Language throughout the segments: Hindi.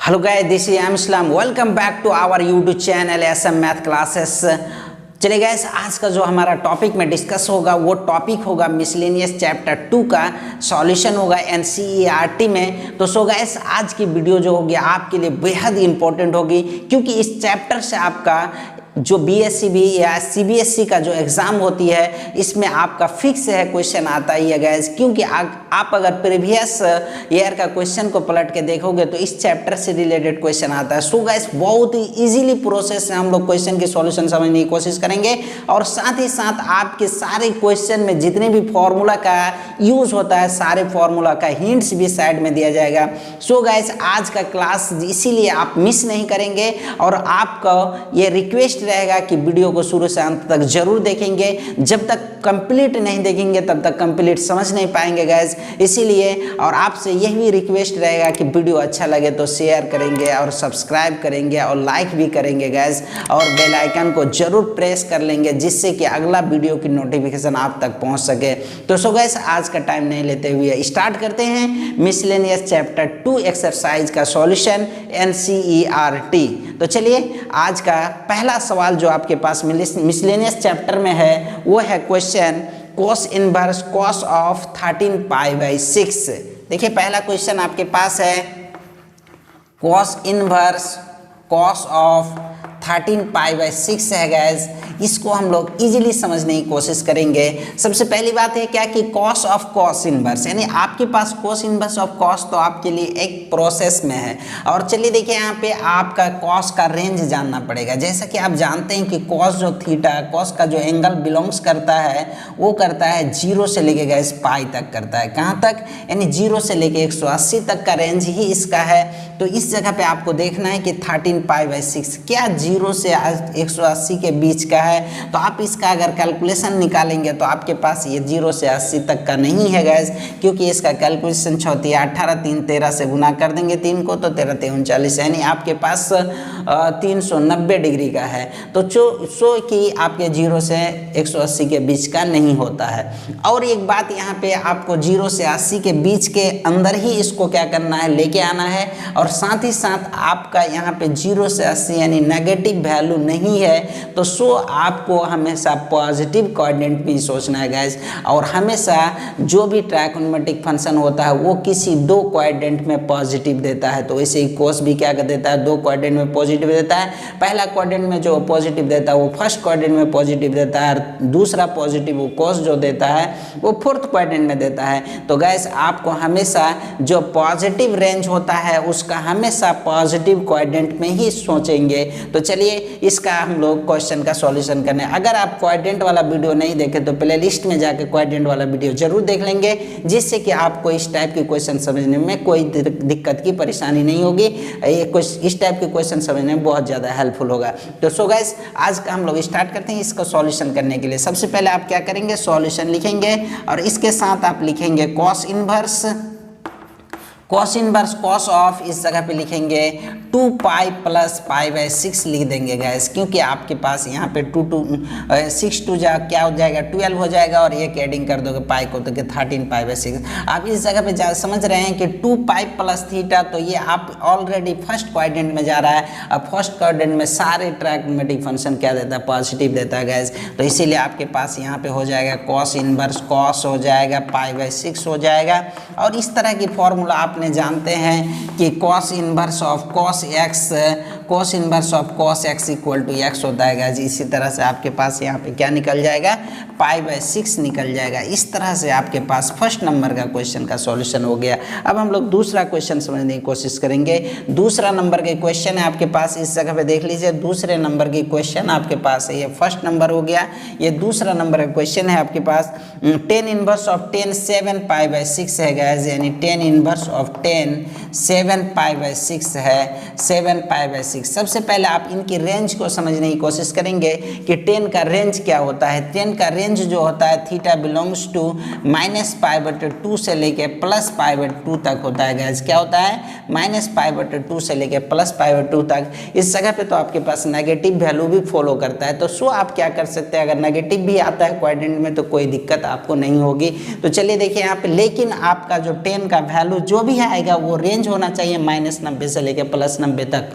Hello guys, this is M Islam. Welcome back to our YouTube channel SM math classes. चलिए गाइस, आज का जो हमारा टॉपिक में डिस्कस होगा वो टॉपिक होगा मिसलेनियस चैप्टर 2 का सॉल्यूशन होगा एनसीईआरटी में। तो सो गाइस, आज की वीडियो जो होगी आपके लिए बेहद इंपॉर्टेंट होगी, क्योंकि इस चैप्टर से आपका जो बीएससीबी या सीबीएसई का जो एग्ज़ाम होती है इसमें आपका फिक्स है क्वेश्चन आता ही है गाइस। क्योंकि आप अगर प्रीवियस ईयर का क्वेश्चन को पलट के देखोगे तो इस चैप्टर से रिलेटेड क्वेश्चन आता है। सो गाइस, बहुत ही इजीली प्रोसेस से हम लोग क्वेश्चन की सॉल्यूशन समझने की कोशिश करेंगे, और साथ ही साथ आपके सारे क्वेश्चन में जितने भी फॉर्मूला का यूज़ होता है सारे फॉर्मूला का हिंट्स भी साइड में दिया जाएगा। सो गाइस, आज का क्लास इसीलिए आप मिस नहीं करेंगे, और आपका ये रिक्वेस्ट रहेगा कि वीडियो को शुरू से अंत तक जरूर देखेंगे। जब तक कंप्लीट नहीं देखेंगे तब तक कंप्लीट समझ नहीं पाएंगे गाइस। इसीलिए और आपसे यह भी रिक्वेस्ट रहेगा कि वीडियो अच्छा लगे तो शेयर करेंगे और सब्सक्राइब करेंगे और लाइक भी करेंगे गाइस, और बेल आइकन को जरूर प्रेस कर लेंगे जिससे कि अगला वीडियो की नोटिफिकेशन आप तक पहुंच सके। तो सो गाइस, आज का टाइम नहीं लेते हुए स्टार्ट करते हैं मिसलेनियस चैप्टर 2 एक्सरसाइज का सॉल्यूशन एनसीईआरटी। तो चलिए, आज का पहला सवाल जो आपके पास मिसलेनियस चैप्टर में है वो है question cos inverse cos of 13π/6। देखिए, पहला क्वेश्चन आपके पास है cos इनवर्स cos ऑफ 13π/6 है गाइस। इसको हम लोग इजीली समझने की कोशिश करेंगे। सबसे पहली बात है क्या कि cos ऑफ cos इनवर्स, यानी आपके पास cos इनवर्स ऑफ cos तो आपके लिए एक प्रोसेस में है। और चलिए देखिए, यहाँ पे आपका cos का रेंज जानना पड़ेगा। जैसा कि आप जानते हैं कि cos जो थीटा, cos का जो एंगल बिलोंग्स करता है वो करता है 0 से लेके गाइस पाई तक करता है। कहाँ तक? यानी 0 से लेके 180 तक का रेंज ही इसका है। तो इस जगह पे आपको देखना है कि 13π/6 क्या 0 से 180 के बीच का है। तो आप इसका अगर कैलकुलेशन निकालेंगे तो आपके पास ये 0 से 80 तक का नहीं है गैस, क्योंकि इसका कैलकुलेशन 18 3 13 से गुना कर देंगे 3 को तो 13 3 39, यानी आपके पास 390 डिग्री का है। तो सो कि आपके 0 से 180 के बीच का नहीं होता है। और एक बात यहाँ पे आपको 0 से 80 के बीच के अंदर ही इसको क्या करना है, लेके आना है। और साथ ही साथ आपका यहाँ पे 0 से 80 यानी नेगेटिव वैल्यू नहीं है, तो सो आपको हमेशा पॉजिटिव कोऑर्डिनेट में सोचना है गाइस। और हमेशा जो भी ट्राइगोनोमेट्रिक फंक्शन होता है वो किसी दो कोऑर्डिनेट में पॉजिटिव देता है। तो वैसे ही कोस भी क्या कर देता है, दो कोऑर्डिनेट में पॉजिटिव देता है। पहला कोऑर्डिनेट में जो पॉजिटिव देता है वो फर्स्ट कोऑर्डिनेट में पॉजिटिव देता है, और दूसरा पॉजिटिव वो कोस जो देता है वो फोर्थ कोऑर्डिनेट में देता है। तो गाइस, आपको हमेशा जो पॉजिटिव रेंज होता है उसका हमेशा पॉजिटिव कोऑर्डिनेट में ही सोचेंगे। तो चलिए, इसका हम लोग क्वेश्चन का सॉल्यूशन करने। अगर आप कोऑर्डिनेट वाला वीडियो नहीं देखे तो प्ले लिस्ट में जाकर कोऑर्डिनेट वाला वीडियो जरूर देख लेंगे, जिससे कि आपको इस टाइप के क्वेश्चन समझने में कोई दिक्कत की परेशानी नहीं होगी। इस टाइप के क्वेश्चन समझने में बहुत ज़्यादा हेल्पफुल होगा। तो सो गाइस, आज का हम लोग स्टार्ट करते हैं इसका सॉल्यूशन करने के लिए। सबसे पहले आप क्या करेंगे, सॉल्यूशन लिखेंगे और इसके साथ आप लिखेंगे cos इनवर्स cos ऑफ, इस जगह पे लिखेंगे 2π + π/6 लिख देंगे गैस, क्योंकि आपके पास यहाँ पे 6 2 क्या हो जाएगा, 12 हो जाएगा, और एक एडिंग कर दोगे पाई को तो 13π/6। आप इस जगह पे समझ रहे हैं कि 2π + थीटा, तो ये आप ऑलरेडी फर्स्ट कोऑर्डिनेट में जा रहा है। अब फर्स्ट कोऑर्डिनेट में सारे ट्राइगोनोमेट्रिक फंक्शन क्या देता है, पॉजिटिव देता है गैस। तो इसीलिए आपके पास यहाँ पे हो जाएगा cos इनवर्स cos हो जाएगा, π/6 हो जाएगा। और इस तरह की फॉर्मूला आप जानते हैं कि cos inverse of cos x equal to x होता है गाइस। इसी तरह से आपके पास यहाँ पे क्या निकल जाएगा, π/6 निकल जाएगा। इस तरह से आपके पास फर्स्ट नंबर का क्वेश्चन का सॉल्यूशन हो गया। अब हम लोग दूसरा क्वेश्चन समझने की कोशिश करेंगे। दूसरा नंबर के क्वेश्चन है आपके पास, इस जगह पे देख लीजिए। दूसरे नंबर की क्वेश्चन आपके पास है, ये फर्स्ट नंबर हो गया, ये दूसरा नंबर का क्वेश्चन है आपके पास। 10 इनवर्स ऑफ 10 7π/6 है गाइस, यानी 10 इनवर्स ऑफ 10 7π/6 है, 7π/6 6। सबसे पहले आप इनकी रेंज को समझने की कोशिश करेंगे कि 10 का रेंज क्या होता है। 10 का रेंज जो होता है थीटा बिलोंग्स टू -π/2 से लेके +π/2 तक होता है गाइस। क्या होता है? -π/2 से लेके +π/2 तक। इस जगह पे तो आपके पास नेगेटिव वैल्यू भी फॉलो करता है, तो सो आप क्या कर सकते हैं, अगर नेगेटिव भी आता है क्वाड्रेंट में तो कोई दिक्कत आपको नहीं होगी। तो चलिए देखिए यहाँ पे, लेकिन आपका जो 10 का वैल्यू जो भी आएगा वो रेंज होना चाहिए -90 से लेके +90 तक।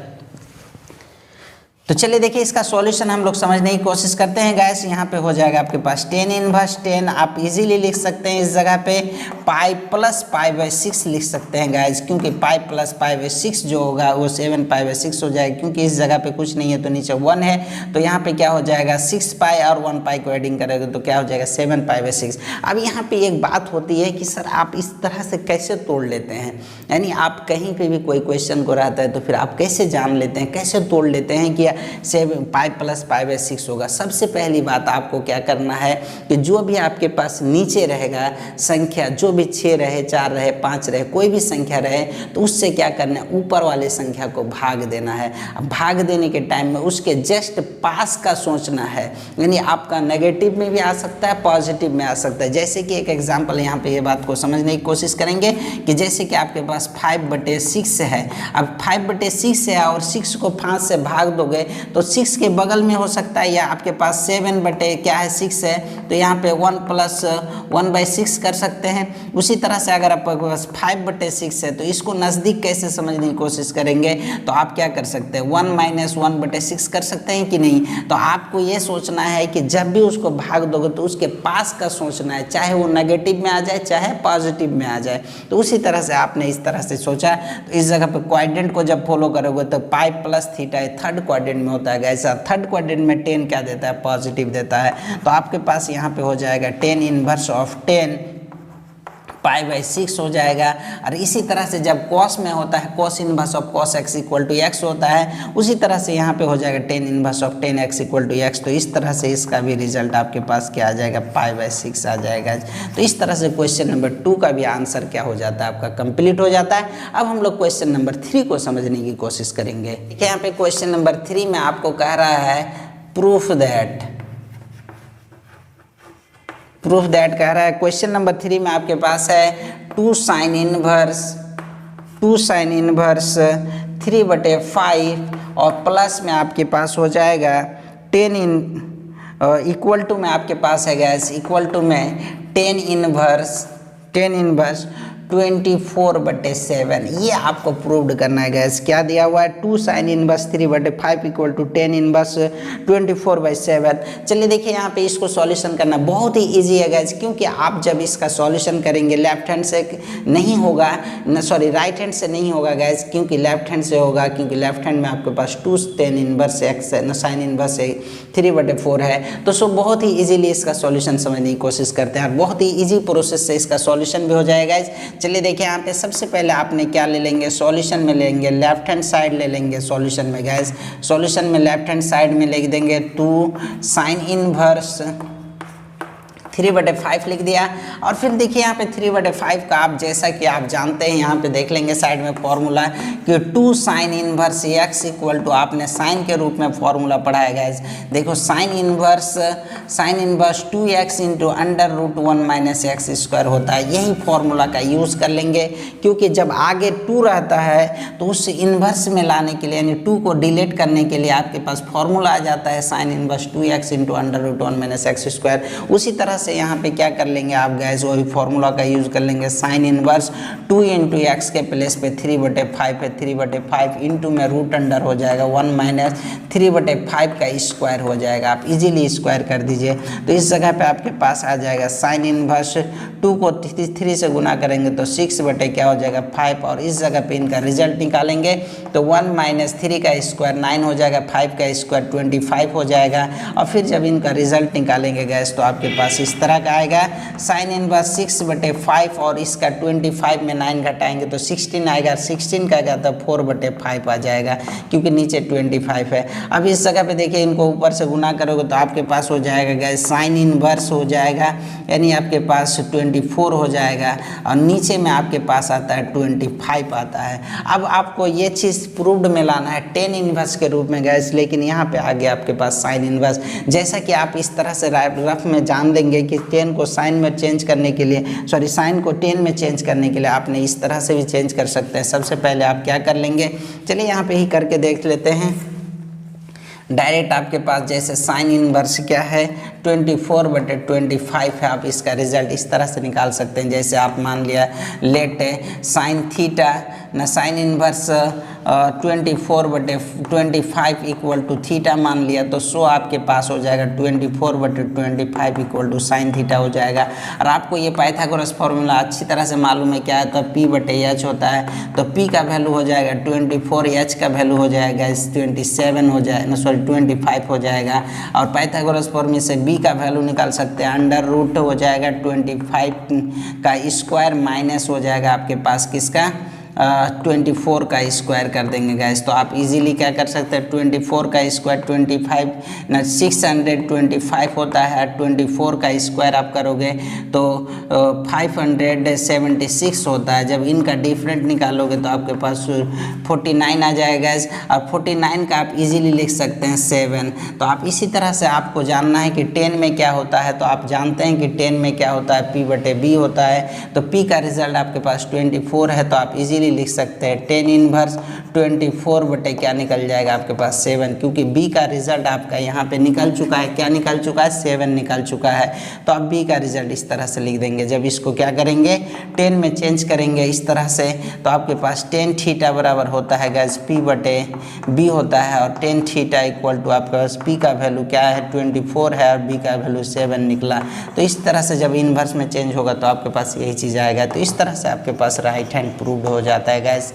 तो चलिए देखिए इसका सॉल्यूशन हम लोग समझने की कोशिश करते हैं गाइस। यहाँ पे हो जाएगा आपके पास 10 इनवर्स 10, आप इजीली लिख सकते हैं इस जगह पे पाई प्लस π/6 लिख सकते हैं गाइस, क्योंकि पाई प्लस π/6 जो होगा वो 7π/6 हो जाएगा, क्योंकि इस जगह पे कुछ नहीं है तो नीचे 1 है, तो यहाँ पे क्या हो जाएगा 6π और 1π को एडिंग करेंगे तो क्या हो जाएगा 7π/6। अब यहाँ पे एक बात होती है कि सर आप इस तरह से कैसे तोड़ लेते हैं, यानी आप कहीं पे भी कोई क्वेश्चन को रहता है तो फिर आप कैसे जान लेते हैं, कैसे तोड़ लेते हैं कि 7π + π/6 होगा। सबसे पहली बात आपको क्या करना है कि जो भी आपके पास नीचे रहेगा संख्या, जो भी 6 रहे, 4 रहे, 5 रहे, कोई भी संख्या रहे, तो उससे क्या करना है, ऊपर वाले संख्या को भाग देना है। अब भाग देने के टाइम में उसके जस्ट पास का सोचना है, यानी आपका नेगेटिव में भी आ सकता है, पॉजिटिव में आ सकता है। जैसे कि एक एग्जाम्पल यहाँ पे ये बात को समझने की कोशिश करेंगे कि जैसे कि आपके पास 5/6 है। अब 5/6 है और 6 को 5 से भाग दोगे तो 6 के बगल में हो सकता है, या आपके पास 7/6 है तो यहाँ पे 1 + 1/6 कर सकते हैं। उसी तरह से अगर आपके पास 5/6 है तो इसको नज़दीक कैसे समझने की कोशिश करेंगे, तो आप क्या कर सकते हैं 1 - 1/6 कर सकते हैं कि नहीं। तो आपको ये सोचना है कि जब भी उसको भाग दोगे तो उसके पास का सोचना है, चाहे वो नेगेटिव में आ जाए चाहे पॉजिटिव में आ जाए। तो उसी तरह से आपने इस तरह से सोचा, तो इस जगह पे क्वाड्रेंट को जब फॉलो करोगे तो pi plus theta third quadrant में होता है। ऐसा थर्ड क्वाड्रेंट में 10 क्या देता है, पॉजिटिव देता है। तो आपके पास यहाँ पे हो जाएगा 10 इनवर्स ऑफ 10 π/6 हो जाएगा। और इसी तरह से जब कॉस में होता है, cos inverse of cos x = x होता है, उसी तरह से यहाँ पे हो जाएगा 10 इनवर्स ऑफ 10x = x। तो इस तरह से इसका भी रिजल्ट आपके पास क्या आ जाएगा, π/6 आ जाएगा। तो इस तरह से क्वेश्चन नंबर 2 का भी आंसर क्या हो जाता है, आपका कंप्लीट हो जाता है। अब हम लोग क्वेश्चन नंबर 3 को समझने की कोशिश करेंगे। देखिए यहाँ पे क्वेश्चन नंबर 3 में आपको कह रहा है प्रूफ दैट कह रहा है। क्वेश्चन नंबर 3 में आपके पास है 2 sin इनवर्स 3/5 और प्लस में आपके पास हो जाएगा 10 इक्वल टू में आपके पास है गैस, इक्वल टू में 10 इनवर्स 24/7। ये आपको प्रूव्ड करना है गैस। क्या दिया हुआ है, 2 sin इनवर्स 3/5 = 10 इनवर्स 24/7। चलिए देखिए यहाँ पे इसको सॉल्यूशन करना बहुत ही इजी है गैस, क्योंकि आप जब इसका सॉल्यूशन करेंगे लेफ्ट हैंड से नहीं होगा, राइट हैंड से नहीं होगा गैस, क्योंकि लेफ्ट हैंड से होगा, क्योंकि लेफ्ट हैंड में आपके पास 2 10 इनवर्स x sin इनवर्स 3/4 है। तो सो बहुत ही इजीली इसका सॉल्यूशन समझने की कोशिश करते हैं और बहुत ही इजी प्रोसेस से इसका सॉल्यूशन भी हो जाएगा। चलिए देखिए यहाँ पे सबसे पहले आपने क्या ले लेंगे, सॉल्यूशन में लेंगे लेफ्ट हैंड साइड ले लेंगे। सॉल्यूशन में गैस, सॉल्यूशन में लेफ्ट हैंड साइड में लिख देंगे 2 sin इनवर्स 3/5 लिख दिया। और फिर देखिए यहाँ पे 3/5 का आप जैसा कि आप जानते हैं, यहाँ पे देख लेंगे साइड में फॉर्मूला कि 2 sin इनवर्स x = आपने साइन के रूप में फॉर्मूला पढ़ाया गया है। देखो साइन इनवर्स 2x × √1 - x² होता है। यही फॉर्मूला का यूज़ कर लेंगे, क्योंकि जब आगे 2 रहता है तो उस इन्वर्स में लाने के लिए, यानी 2 को डिलीट करने के लिए आपके पास फॉर्मूला आ जाता है साइन इनवर्स 2x × √1 - x²। उसी तरह से यहाँ पे क्या कर लेंगे आप गैस, वही फॉर्मूला का यूज़ कर लेंगे। साइन इनवर्स 2 × x के प्लेस पे 3/5 है, 3/5 इंटू में रूट अंडर हो जाएगा 1 - 3/5 का स्क्वायर हो जाएगा। आप इजीली स्क्वायर कर दीजिए, तो इस जगह पे आपके पास आ जाएगा साइन इनवर्स 2 को 3 से गुना करेंगे तो 6 क्या हो जाएगा 5, और इस जगह पे इनका रिजल्ट निकालेंगे तो 1 - 3 का स्क्वायर 9 हो जाएगा, 5 का स्क्वायर 25 हो जाएगा। और फिर जब इनका रिजल्ट निकालेंगे गैस तो आपके पास इस इस तरह का आएगा। साइन इनवर्स 6/5 और इसका 25 में 9 घटाएंगे तो 16 आएगा, 16 का आएगा तो 4/5 आ जाएगा क्योंकि नीचे 25 है। अब इस जगह पे देखिए इनको ऊपर से गुना करोगे तो आपके पास हो जाएगा गाइस साइन इनवर्स हो जाएगा, यानी आपके पास 24 हो जाएगा और नीचे में आपके पास आता है 25 आता है। अब आपको ये चीज़ प्रूव्ड में लाना है टेन इनवर्स के रूप में गाइस, लेकिन यहाँ पे आ गया आपके पास साइन इनवर्स। जैसा कि आप इस तरह से रफ में जान देंगे कि टेन को साइन में चेंज करने के लिए, सॉरी साइन को टेन में चेंज करने के लिए आपने इस तरह से भी चेंज कर सकते हैं। सबसे पहले आप क्या कर लेंगे, चलिए यहाँ पे ही करके देख लेते हैं। डायरेक्ट आपके पास जैसे साइन इनवर्स क्या है 24/25 है, आप इसका रिजल्ट इस तरह से निकाल सकते हैं। जैसे आप मान लिया लेट साइन थीटा ना sine inverse 24/25 equal to theta मान लिया तो सो आपके पास हो जाएगा 24/25 इक्वल टू साइन थीटा हो जाएगा। और आपको ये पाइथागोरस फॉर्मूला अच्छी तरह से मालूम है क्या है, तो P/H होता है, तो P का वैल्यू हो जाएगा 24, H का वैल्यू हो जाएगा 27 हो जाएगा, सॉरी 25 हो जाएगा। और पाइथागोरस फॉर्मूले से B का वैल्यू निकाल सकते हैं, अंडर रूट हो जाएगा 25 का स्क्वायर माइनस हो जाएगा आपके पास किसका 24 का स्क्वायर कर देंगे गैस। तो आप इजीली क्या कर सकते हैं 24 का स्क्वायर 25 ना 625 होता है, 24 का स्क्वायर आप करोगे तो 576 होता है। जब इनका डिफरेंट निकालोगे तो आपके पास 49 आ जाएगा गैस, और 49 का आप इजीली लिख सकते हैं 7। तो आप इसी तरह से आपको जानना है कि 10 में क्या होता है, तो आप जानते हैं कि 10 में क्या होता है P/B होता है। तो P का रिजल्ट आपके पास 24 है, तो आप इजीली लिख सकते हैं 10 इनवर्स 24 क्या निकल जाएगा आपके पास 7, क्योंकि B का रिजल्ट आपका यहाँ पे निकल चुका है। क्या निकल चुका है 7 निकल चुका है। तो आप B का रिजल्ट इस तरह से लिख देंगे। जब इसको क्या करेंगे 10 में चेंज करेंगे इस तरह से, तो आपके पास 10 थीटा बराबर होता है गैस P/B होता है, और 10 थीटा इक्वल टू आपके पास P का वैल्यू क्या है 24 है और B का वैल्यू 7 निकला। तो इस तरह से जब इनवर्स में चेंज होगा तो आपके पास यही चीज़ आएगा। तो इस तरह से आपके पास राइट हैंड प्रूव्ड हो जाता है गैस,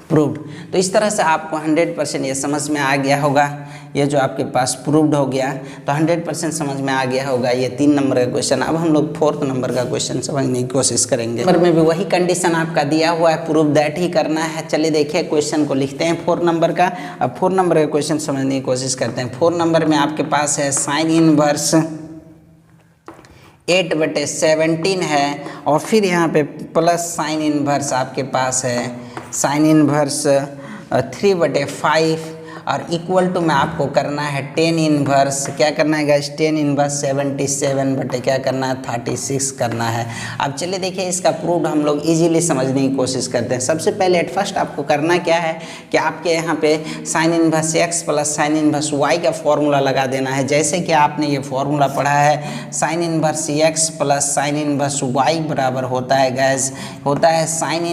प्रूव्ड। तो इस तरह से आपको 100% ये समझ में आ गया होगा। ये जो आपके पास प्रूव्ड हो गया तो 100% समझ में आ गया होगा ये 3 नंबर का क्वेश्चन। अब हम लोग 4th नंबर का क्वेश्चन समझने की कोशिश करेंगे। नंबर में भी वही कंडीशन आपका दिया हुआ है, प्रूव दैट ही करना है। चलिए देखिए क्वेश्चन को लिखते हैं 4 नंबर का। अब 4 नंबर का क्वेश्चन समझने की कोशिश करते हैं। 4 नंबर में आपके पास है साइन इनवर्स 8/17 है, और फिर यहाँ पे प्लस साइन इनवर्स आपके पास है साइन इनवर्स 3/5 और इक्वल टू में आपको करना है 10 इनवर्स, क्या करना है गाइस 10 इनवर्स 77 क्या करना है 36 करना है। अब चलिए देखिए इसका प्रूफ हम लोग इजीली समझने की कोशिश करते हैं। सबसे पहले एट फर्स्ट आपको करना क्या है कि आपके यहाँ पे sign inverse x plus sine inverse y का फॉर्मूला लगा देना है। जैसे कि आपने ये फॉर्मूला पढ़ा है sine inverse x plus sine inverse y बराबर होता है गैस, होता है sine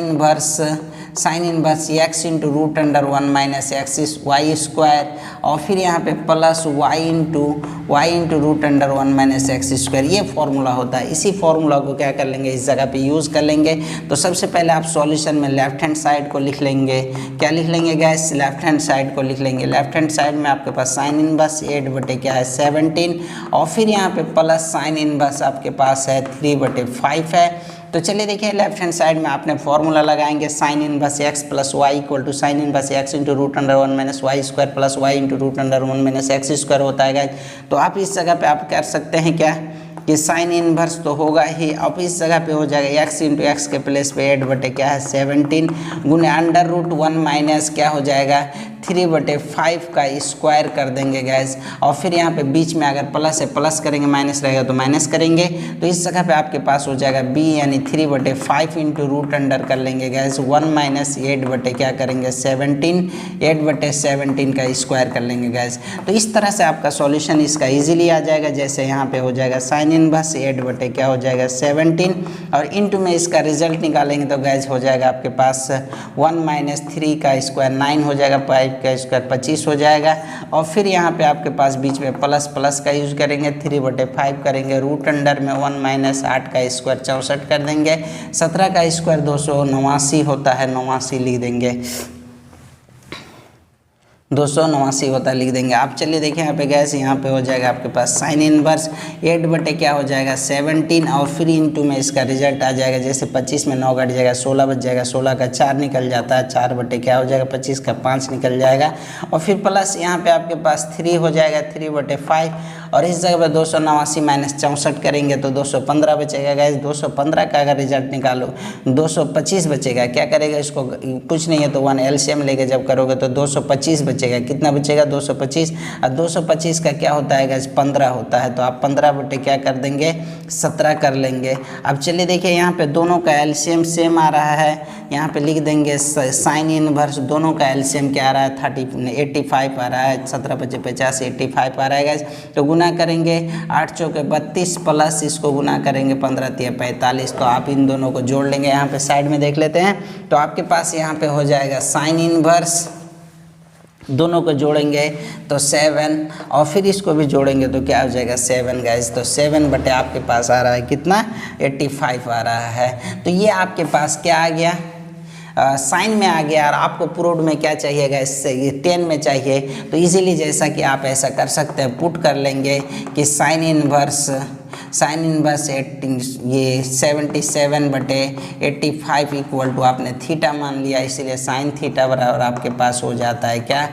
inverse x into root under 1 minus x y square, और फिर यहाँ पे plus y into root under 1 minus x square. ये फॉर्मूला होता है। इसी फॉर्मूला को क्या कर लेंगे इस जगह पे यूज़ कर लेंगे। तो सबसे पहले आप सॉल्यूशन में लेफ्ट हैंड साइड को लिख लेंगे। क्या लिख लेंगे गैस लेफ्ट हैंड साइड को लिख लेंगे। लेफ्ट हैंड साइड में आपके पास साइन इनवर्स 8/17 और फिर यहाँ पे प्लस साइन इनवर्स आपके पास है 3/5 है। तो चलिए देखिए लेफ्ट हैंड साइड में आपने फॉर्मूला लगाएंगे sine inverse x plus y equal to sine inverse x into root under 1 minus y square plus y into root under 1 minus x square होता है गाइस। तो आप इस जगह पे आप कर सकते हैं क्या कि साइन इनवर्स तो होगा ही, अब इस जगह पे हो जाएगा x इंटू एक्स के प्लेस पे 8/17 गुने अंडर रूट 1 माइनस क्या हो जाएगा 3/5 का स्क्वायर कर देंगे गैस, और फिर यहाँ पे बीच में अगर प्लस है प्लस करेंगे, माइनस रहेगा तो माइनस करेंगे। तो इस जगह पे आपके पास हो जाएगा b यानी 3/5 इंटू रूट अंडर कर लेंगे गैस 1 माइनस 8 क्या करेंगे 8/17 का स्क्वायर कर लेंगे गैस। तो इस तरह से आपका सॉल्यूशन इसका इजीली आ जाएगा। जैसे यहाँ पे हो जाएगा साइन इनवर्स 8 क्या हो जाएगा 17 और इंटू में इसका रिजल्ट निकालेंगे तो गैस हो जाएगा आपके पास 1 माइनस 3 का स्क्वायर 9 हो जाएगा, 5 का स्क्वायर 25 हो जाएगा, और फिर यहाँ पे आपके पास बीच में प्लस प्लस का यूज करेंगे 3/5 करेंगे, रूट अंडर में 1 माइनस 8 का स्क्वायर 64 कर देंगे, 17 का स्क्वायर 289 होता है 89 लिख देंगे 289 होता है, लिख देंगे आप। चलिए देखें यहाँ पे गैस, यहाँ पे हो जाएगा आपके पास साइन इनवर्स 8 बटे क्या हो जाएगा 17, और फिर इंटू में इसका रिजल्ट आ जाएगा। जैसे 25 में 9 घट जाएगा 16 बच जाएगा, 16 का 4 निकल जाता है, 4 बटे क्या हो जाएगा 25 का 5 निकल जाएगा, और फिर प्लस यहाँ पे आपके पास 3 हो जाएगा 3 बटे 5, और इस जगह पर 289 माइनस 64 करेंगे तो 215 बचेगा गैस। 215 का अगर रिजल्ट निकालो 225 बचेगा, क्या करेगा इसको कुछ नहीं है तो 1 एलसीएम लेके जब करोगे तो 225 बचेगा। कितना बचेगा 225, और 225 का क्या होता है गैस 15 होता है, तो आप 15 बटे क्या कर देंगे 17 कर लेंगे। अब चलिए देखिए यहाँ पे दोनों का एलसीएम सेम आ रहा है, यहाँ पे लिख देंगे साइन इनवर्स दोनों का एलसीएम क्या आ रहा है 85 आ रहा है, 17 × 50 85 आ रहा है गैस। तो गुना करेंगे 8 चौके 32 प्लस इसको गुना करेंगे 15 × 45, तो आप इन दोनों को जोड़ लेंगे। यहाँ पे साइड में देख लेते हैं, तो आपके पास यहाँ पे हो जाएगा साइन इनवर्स, दोनों को जोड़ेंगे तो 7, और फिर इसको भी जोड़ेंगे तो क्या हो जाएगा 7 गैस। तो 7 बटे आपके पास आ रहा है कितना 85 आ रहा है। तो ये आपके पास क्या आ गया साइन में आ गया, और आपको प्रूव्ड में क्या चाहिएगा इससे ये 10 में चाहिए। तो इजीली जैसा कि आप ऐसा कर सकते हैं, पुट कर लेंगे कि साइन इनवर्स ये 77 बटे 85 इक्वल टू आपने थीटा मान लिया, इसीलिए साइन थीटा बराबर आपके पास हो जाता है क्या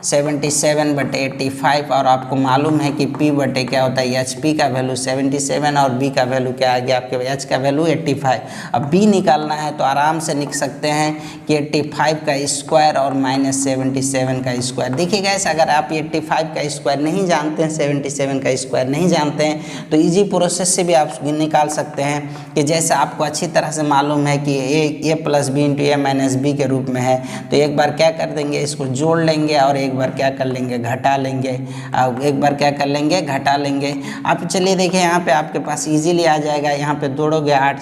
77 बटे 85, और आपको मालूम है कि p बटे क्या होता है एच पी का वैल्यू 77 और b का वैल्यू क्या आ गया आपके h का वैल्यू 85। अब b निकालना है तो आराम से लिख सकते हैं कि 85 का स्क्वायर और माइनस 77 का स्क्वायर। देखिए गैस, अगर आप 85 का स्क्वायर नहीं जानते हैं 77 का स्क्वायर नहीं जानते हैं तो इजी प्रोसेस से भी आप निकाल सकते हैं कि जैसे आपको अच्छी तरह से मालूम है कि a plus b into a minus b के रूप में है, तो एक बार क्या कर देंगे इसको जोड़ लेंगे और एक बार क्या कर लेंगे घटा लेंगे, एक बार क्या कर लेंगे घटा लेंगे। आप चलिए देखिए यहाँ पे आपके पास इजीली आ जाएगा, यहाँ पे जोड़ोगे 8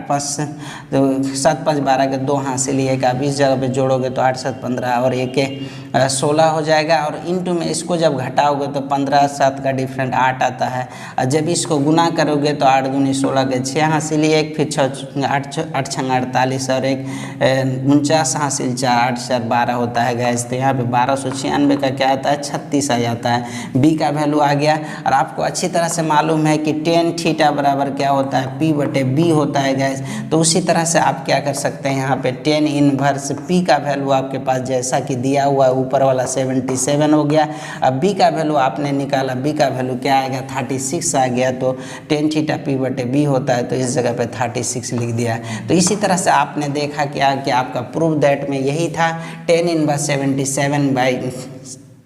5 तो 7 5 12 के 2 हासिल एक, आप इस जगह पे जोड़ोगे तो 8 7 15 और 1 16 हो जाएगा, और इंटू में इसको जब घटाओगे तो 15 7 का डिफरेंट 8 आता है, और जब इसको गुना करोगे तो 8 दूनी 16 के 6 हासिल 1, फिर 8 6 48 और 1 49 हासिल 4 8 4 12 होता है गैस। तो यहाँ पे 1296 का क्या आता है 36 आ जाता है। बी का वैल्यू आ गया, और आपको अच्छी तरह से मालूम है कि tan थीटा बराबर क्या होता है p बटे b होता है गैस। तो उसी तरह से आप क्या कर सकते हैं, यहाँ पे tan इनवर्स p का वैल्यू आपके पास जैसा कि दिया हुआ है ऊपर वाला 77 हो गया। अब b का वैल्यू आपने निकाला, b का वैल्यू क्या आएगा 36 आ गया, तो tan थीटा p बटे b होता है, तो इस जगह पे 36 लिख दिया। तो इसी तरह से आपने देखा क्या कि आपका प्रूफ दैट में यही था tan इनवर्स 77 बाई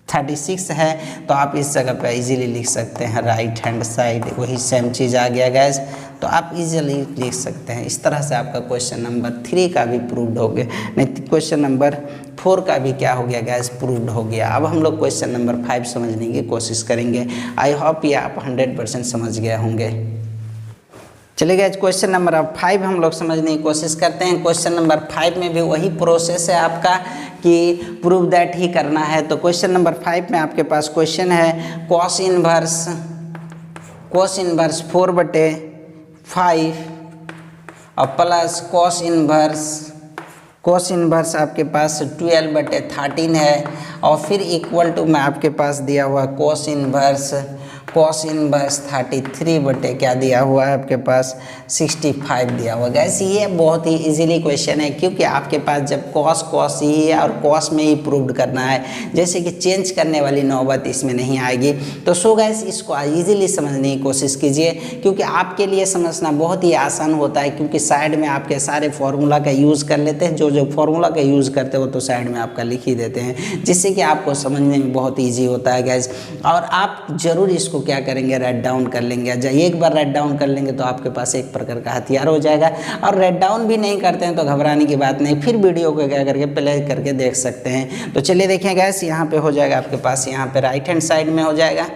36 है, तो आप इस जगह पे इजीली लिख सकते हैं राइट हैंड साइड, वही सेम चीज़ आ गया गैस, तो आप इजीली लिख सकते हैं। इस तरह से आपका क्वेश्चन नंबर 3 का भी प्रूव्ड हो गया, नहीं क्वेश्चन नंबर 4 का भी क्या हो गया गैस प्रूव्ड हो गया। अब हम लोग क्वेश्चन नंबर 5 समझने की कोशिश करेंगे। आई होप ये आप 100% समझ गए होंगे। चलिए गैस, क्वेश्चन नंबर 5 हम लोग समझने की कोशिश करते हैं। क्वेश्चन नंबर 5 में भी वही प्रोसेस है आपका कि प्रूव दैट ही करना है। तो क्वेश्चन नंबर 5 में आपके पास क्वेश्चन है कॉस इनवर्स 4 बटे 5 और प्लस कॉस इनवर्स आपके पास 12 बटे 13 है, और फिर इक्वल टू में आपके पास दिया हुआ कॉस इनवर्स 33 बटे क्या दिया हुआ है आपके पास 65 दिया हुआ। गैस ये बहुत ही इजीली क्वेश्चन है, क्योंकि आपके पास जब कॉस ही है और कॉस में ही प्रूव्ड करना है, जैसे कि चेंज करने वाली नौबत इसमें नहीं आएगी। तो सो गैस इसको इजीली समझने की कोशिश कीजिए, क्योंकि आपके लिए समझना बहुत ही आसान होता है, क्योंकि साइड में आपके सारे फॉर्मूला का यूज़ कर लेते हैं, जो फॉर्मूला का यूज़ करते हो तो साइड में आपका लिख ही देते हैं, जिससे कि आपको समझने में बहुत ईजी होता है गैस। और आप जरूर इसको क्या करेंगे राइट डाउन कर लेंगे। जब एक बार राइट डाउन कर लेंगे तो आपके पास एक प्रकार का हथियार हो जाएगा, और राइट डाउन भी नहीं करते हैं तो घबराने की बात नहीं, फिर वीडियो को क्या करके प्ले करके देख सकते हैं। तो चलिए देखिए गैस, यहाँ पे हो जाएगा आपके पास, यहाँ पे राइट हैंड साइड में हो जाएगा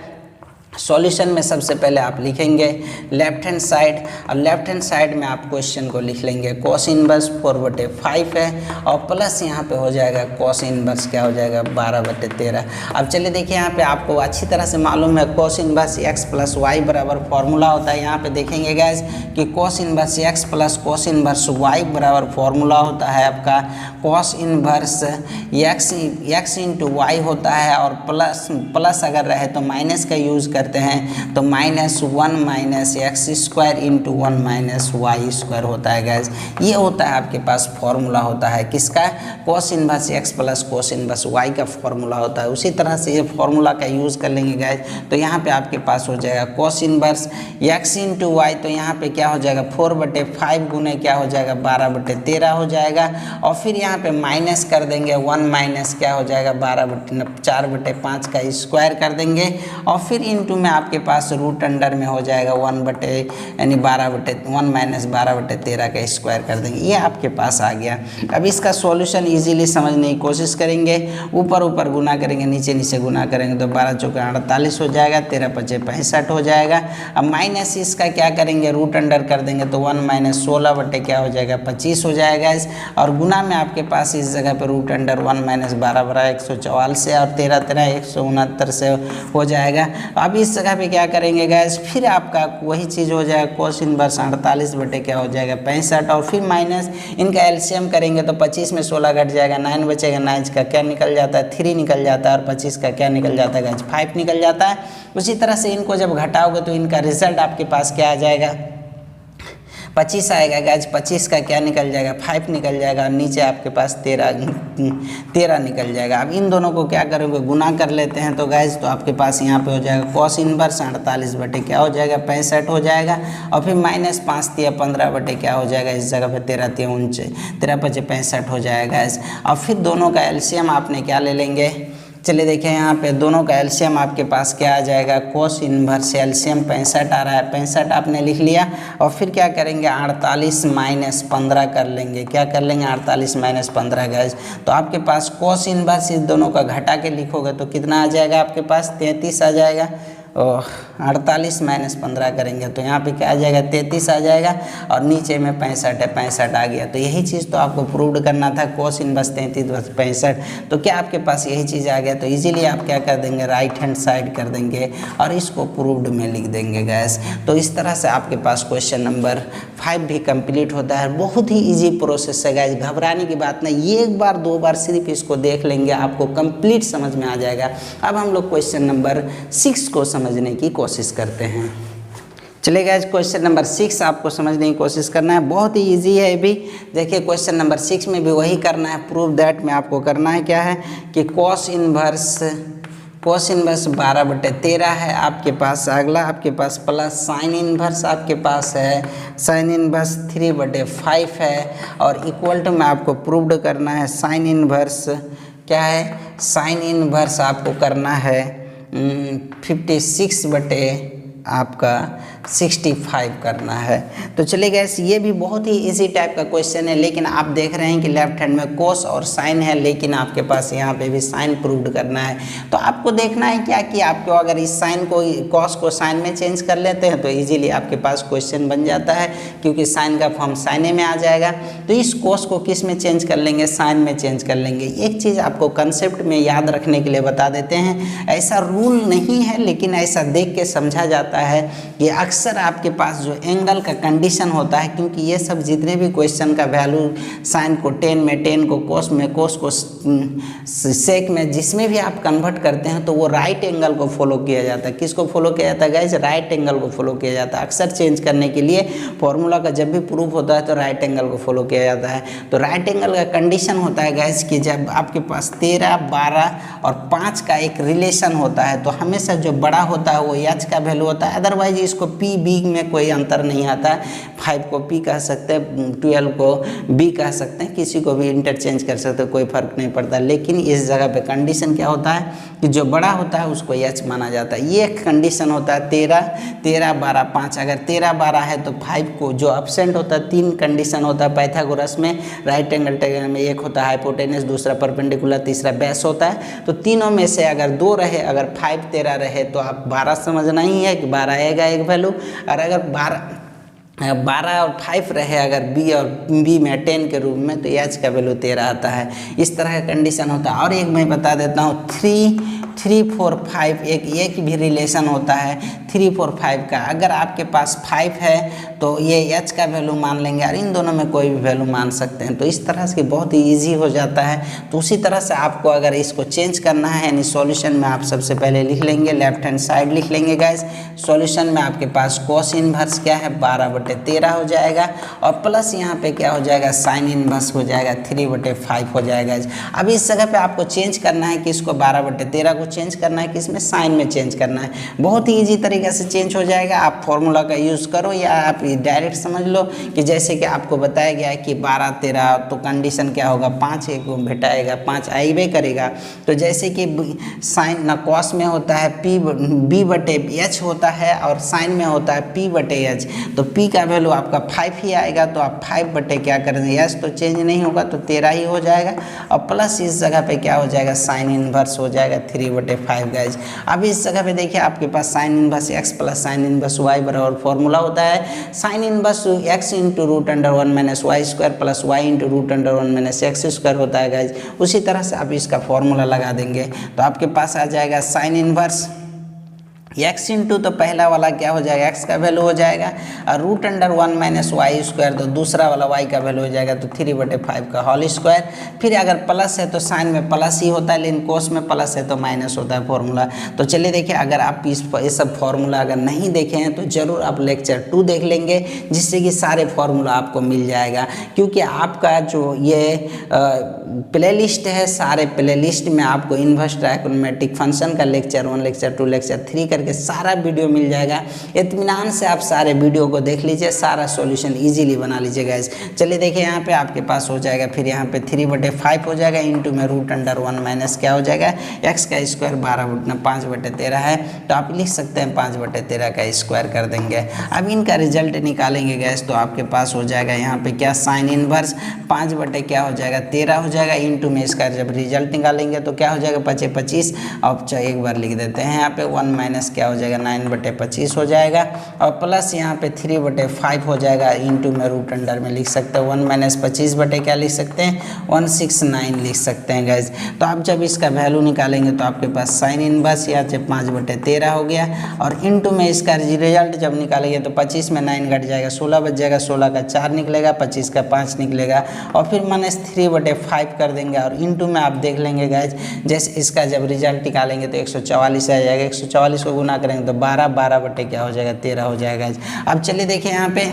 सॉल्यूशन में सबसे पहले आप लिखेंगे लेफ्ट हैंड साइड, और लेफ्ट हैंड साइड में आप क्वेश्चन को लिख लेंगे कॉस इनवर्स 4/5 है, और प्लस यहाँ पे हो जाएगा कॉस इनवर्स क्या हो जाएगा 12/13। अब चलिए देखिए यहाँ पे आपको अच्छी तरह से मालूम है cos inverse x plus y बराबर फॉर्मूला होता है। यहाँ पे देखेंगे गाइस कि cos inverse x plus cos inverse y बराबर फॉर्मूला होता है आपका cos inverse x into y होता है, और प्लस अगर रहे तो माइनस का यूज़ करते हैं तो -1 minus x square into 1 minus y square होता है गैस। ये होता है आपके पास फॉर्मूला होता है किसका, cos inverse x plus cos inverse y का फॉर्मूला होता है। उसी तरह से ये फॉर्मूला का यूज़ कर लेंगे गैस, तो यहाँ पे आपके पास हो जाएगा cos inverse x into y, तो यहाँ पे क्या हो जाएगा 4/5 गुने क्या हो जाएगा 12/13 हो जाएगा, और फिर यहाँ पे माइनस कर देंगे 1 माइनस क्या हो जाएगा 4/5 का स्क्वायर कर देंगे, और फिर इंटू में आपके पास रूट अंडर में हो जाएगा 1 माइनस 12/13 का स्क्वायर कर देंगे। ये आपके पास आ गया। अब इसका सॉल्यूशन इजीली समझने की कोशिश करेंगे, ऊपर ऊपर गुना करेंगे, नीचे नीचे गुना करेंगे तो 12 चौके 48 हो जाएगा, 13 पचे 65 हो जाएगा। अब माइनस इसका क्या करेंगे रूट अंडर कर देंगे तो 1 माइनस 16 बटे क्या हो जाएगा 25 हो जाएगा इस, और गुना में आपके पास इस जगह पर रूट अंडर 1 माइनस 12 बरा 144 से, और 13 13 169 से हो जाएगा। अब इस जगह पे क्या करेंगे गैस, फिर आपका वही चीज़ हो जाएगा कॉस इनवर्स 48 बटे क्या हो जाएगा 65, और फिर माइनस इनका एलसीएम करेंगे तो 25 में 16 घट जाएगा 9 बचेगा, 9 का क्या निकल जाता है 3 निकल जाता है, और 25 का क्या निकल जाता है गैस 5 निकल जाता है। उसी तरह से इनको जब घटाओगे तो इनका रिजल्ट आपके पास क्या आ जाएगा 25 आएगा गैज। 25 का क्या निकल जाएगा 5 निकल जाएगा, और नीचे आपके पास 13 निकल जाएगा। अब इन दोनों को क्या करोगे गुना कर लेते हैं तो गैज, तो आपके पास यहाँ पे हो जाएगा कॉस इनवर्स 48 बटे क्या हो जाएगा 65 हो जाएगा, और फिर माइनस 5 तिया 15 बटे क्या हो जाएगा इस जगह पे 13 तिया 49, 13 पचे 65 हो जाएगा गैज। और फिर दोनों का एलसीएम आपने क्या ले लेंगे, चलिए देखिए यहाँ पे दोनों का एलसीएम आपके पास क्या आ जाएगा कॉस इनवर्स एलसीएम 65 आ रहा है, 65 आपने लिख लिया, और फिर क्या करेंगे 48 माइनस 15 कर लेंगे, क्या कर लेंगे 48 माइनस 15 गैस। तो आपके पास कॉस इनवर्स इस दोनों का घटा के लिखोगे तो कितना आ जाएगा आपके पास 33 आ जाएगा, और 48 माइनस 15 करेंगे तो यहाँ पे क्या आ जाएगा 33 आ जाएगा, और नीचे में 65 है 65 आ गया। तो यही चीज़ तो आपको प्रूव करना था कॉस इनवर्स 33 + 65, तो क्या आपके पास यही चीज़ आ गया। तो इजीली आप क्या कर देंगे राइट हैंड साइड कर देंगे और इसको प्रूव्ड में लिख देंगे गैस। तो इस तरह से आपके पास क्वेश्चन नंबर 5 भी कंप्लीट होता है। बहुत ही ईजी प्रोसेस है गैस, घबराने की बात नहीं, एक बार दो बार सिर्फ इसको देख लेंगे आपको कंप्लीट समझ में आ जाएगा। अब हम लोग क्वेश्चन नंबर 6 को समझने की कोशिश करते हैं। चलिए गाइस क्वेश्चन नंबर 6 आपको समझने की कोशिश करना है, बहुत ही इजी है ये भी। देखिए क्वेश्चन नंबर 6 में भी वही करना है, प्रूव दैट में आपको करना है क्या है कि कॉस इनवर्स 12/13 है आपके पास। अगला आपके पास प्लस साइन इनवर्स आपके पास है, साइन इनवर्स 3/5 है, और इक्वल टू में आपको प्रूव्ड करना है साइन इनवर्स क्या है, साइन इनवर्स आपको करना है 56 बटे आपका 65 करना है। तो चलिए गैस ये भी बहुत ही इजी टाइप का क्वेश्चन है, लेकिन आप देख रहे हैं कि लेफ्ट हैंड में कोस और साइन है, लेकिन आपके पास यहाँ पे भी साइन प्रूव्ड करना है। तो आपको देखना है क्या कि आपको अगर इस साइन को कॉस को साइन में चेंज कर लेते हैं तो इजीली आपके पास क्वेश्चन बन जाता है, क्योंकि साइन का फॉर्म साइने में आ जाएगा। तो इस कोस को किस में चेंज कर लेंगे, साइन में चेंज कर लेंगे। एक चीज़ आपको कंसेप्ट में याद रखने के लिए बता देते हैं, ऐसा रूल नहीं है लेकिन ऐसा देख के समझा जाता है कि अक्सर आपके पास जो एंगल का कंडीशन होता है, क्योंकि ये सब जितने भी क्वेश्चन का वैल्यू साइन को 10 में, 10 को कोस में, कोस को सेक में, जिसमें भी आप कन्वर्ट करते हैं तो वो राइट एंगल को फॉलो किया जाता है। किसको फॉलो किया जाता है गाइस, राइट एंगल को फॉलो किया जाता है। अक्सर चेंज करने के लिए फॉर्मूला का जब भी प्रूफ होता है तो राइट एंगल को फॉलो किया जाता है। तो राइट एंगल का कंडीशन होता है गाइस कि जब आपके पास 13, 12 और 5 का एक रिलेशन होता है तो हमेशा जो बड़ा होता है वो एच का वैल्यू होता है, अदरवाइज इसको पी बी में कोई अंतर नहीं आता है। 5 को P कह सकते हैं, 12 को B कह सकते हैं, किसी को भी इंटरचेंज कर सकते हैं, कोई फर्क नहीं पड़ता। लेकिन इस जगह पे कंडीशन क्या होता है कि जो बड़ा होता है उसको H माना जाता है। ये एक कंडीशन होता है 13, 13, 12, 5। अगर 13, 12 है तो 5 को जो एब्सेंट होता है, 3 कंडीशन होता है पाइथागोरस में, राइट एंगल ट्रायंगल में। एक होता है हाइपोटेनस, दूसरा परपेंडिकुलर, तीसरा बेस होता है। तो तीनों में से अगर 2 रहे, अगर 5, 13 रहे तो आप 12 समझना ही है कि 12 आएगा एक वैल्यू। और अगर 12 और 5 रहे अगर B और B में 10 के रूप में, तो H का वैल्यू 13 आता है। इस तरह का कंडीशन होता है। और एक मैं बता देता हूँ, 3, 4, 5 एक भी रिलेशन होता है 3, 4, 5 का। अगर आपके पास 5 है तो ये H का वैल्यू मान लेंगे और इन दोनों में कोई भी वैल्यू मान सकते हैं। तो इस तरह से बहुत ही ईजी हो जाता है। तो उसी तरह से आपको अगर इसको चेंज करना है, यानी सॉल्यूशन में आप सबसे पहले लिख लेंगे, लेफ्ट हैंड साइड लिख लेंगे गाइस। सॉल्यूशन में आपके पास कॉस इनवर्स क्या है, 12/13 हो जाएगा, और प्लस यहाँ पे क्या हो जाएगा, साइन इनवर्स हो जाएगा, 3/5 हो जाएगा। अब इस जगह पे आपको चेंज करना है कि इसको 12/13 को चेंज करना है कि इसमें साइन में चेंज करना है। बहुत ही ईजी तरीके से चेंज हो जाएगा। आप फॉर्मूला का यूज़ करो या आप डायरेक्ट समझ लो कि जैसे कि आपको बताया गया है कि 12, 13 तो कंडीशन क्या होगा, 5 एक भेटाएगा, 5 आइबे करेगा। तो जैसे कि साइन ना कॉस में होता है B/H होता है और साइन में होता है P/H। तो P का वैल्यू आपका 5 ही आएगा, तो आप 5 क्या करेंगे, H तो चेंज नहीं होगा तो 13 ही हो जाएगा, और प्लस इस जगह पे क्या हो जाएगा, साइन इनवर्स हो जाएगा 3/5 गाइज। अब इस जगह पे देखिए आपके पास sine inverse x plus sine inverse y बराबर फॉर्मूला होता है sine inverse x into √1 - y² plus y into √1 - x² होता है गाइज। उसी तरह से आप इसका फॉर्मूला लगा देंगे तो आपके पास आ जाएगा साइन इनवर्स x इंटू, तो पहला वाला क्या हो जाएगा, x का वैल्यू हो जाएगा, और √1 - y², तो दूसरा वाला y का वैल्यू हो जाएगा तो 3/5 का होल स्क्वायर। फिर अगर प्लस है तो साइन में प्लस ही होता है, लेकिन कोस में प्लस है तो माइनस होता है फॉर्मूला। तो चलिए देखिए, अगर आप ये सब फॉर्मूला अगर नहीं देखे हैं तो ज़रूर आप लेक्चर 2 देख लेंगे, जिससे कि सारे फॉर्मूला आपको मिल जाएगा। क्योंकि आपका जो ये प्लेलिस्ट है, सारे प्लेलिस्ट में आपको इन्वर्स ट्रायगोनोमेट्रिक फंक्शन का लेक्चर 1, लेक्चर 2, लेक्चर 3 करके सारा वीडियो मिल जाएगा। इत्मीनान से आप सारे वीडियो को देख लीजिए, सारा सॉल्यूशन इजीली बना लीजिए गाइस। चलिए देखिए, यहाँ पे आपके पास हो जाएगा, फिर यहाँ पे 3/5 हो जाएगा, इंटू में √1 माइनस क्या हो जाएगा, x का स्क्वायर 5/13 है, तो आप लिख सकते हैं 5/13 का स्क्वायर कर देंगे। अब इनका रिजल्ट निकालेंगे गैस, तो आपके पास हो जाएगा यहाँ पे क्या, साइन इनवर्स 5/क्या हो जाएगा 13 हो जाएगा, इंटू में इसका जब रिजल्ट निकालेंगे तो क्या हो जाएगा 25। अब एक बार लिख देते हैं यहाँ पे 1 माइनस क्या हो जाएगा 9/25 हो जाएगा, और प्लस यहाँ पे 3/5 हो जाएगा, इंटू में √अंडर में लिख सकते हैं 1 - 25 क्या लिख सकते हैं 169 लिख सकते हैं गैस। तो आप जब इसका वैल्यू निकालेंगे तो आपके पास साइन इनवर्स यहाँ से 5/13 हो गया, और इंटू में इसका रिजल्ट जब निकालेंगे तो 25 में 9 घट जाएगा, 16 बच जाएगा, 16 का 4 निकलेगा, 25 का 5 निकलेगा, और फिर -3/5 कर देंगे, और इंटू में आप देख लेंगे गैस, जैसे इसका जब रिजल्ट निकालेंगे तो 144 आ जाएगा, 144 को गुना करेंगे तो 12 क्या हो जाएगा 13 हो जाएगा। अब चलिए देखिए यहाँ पे,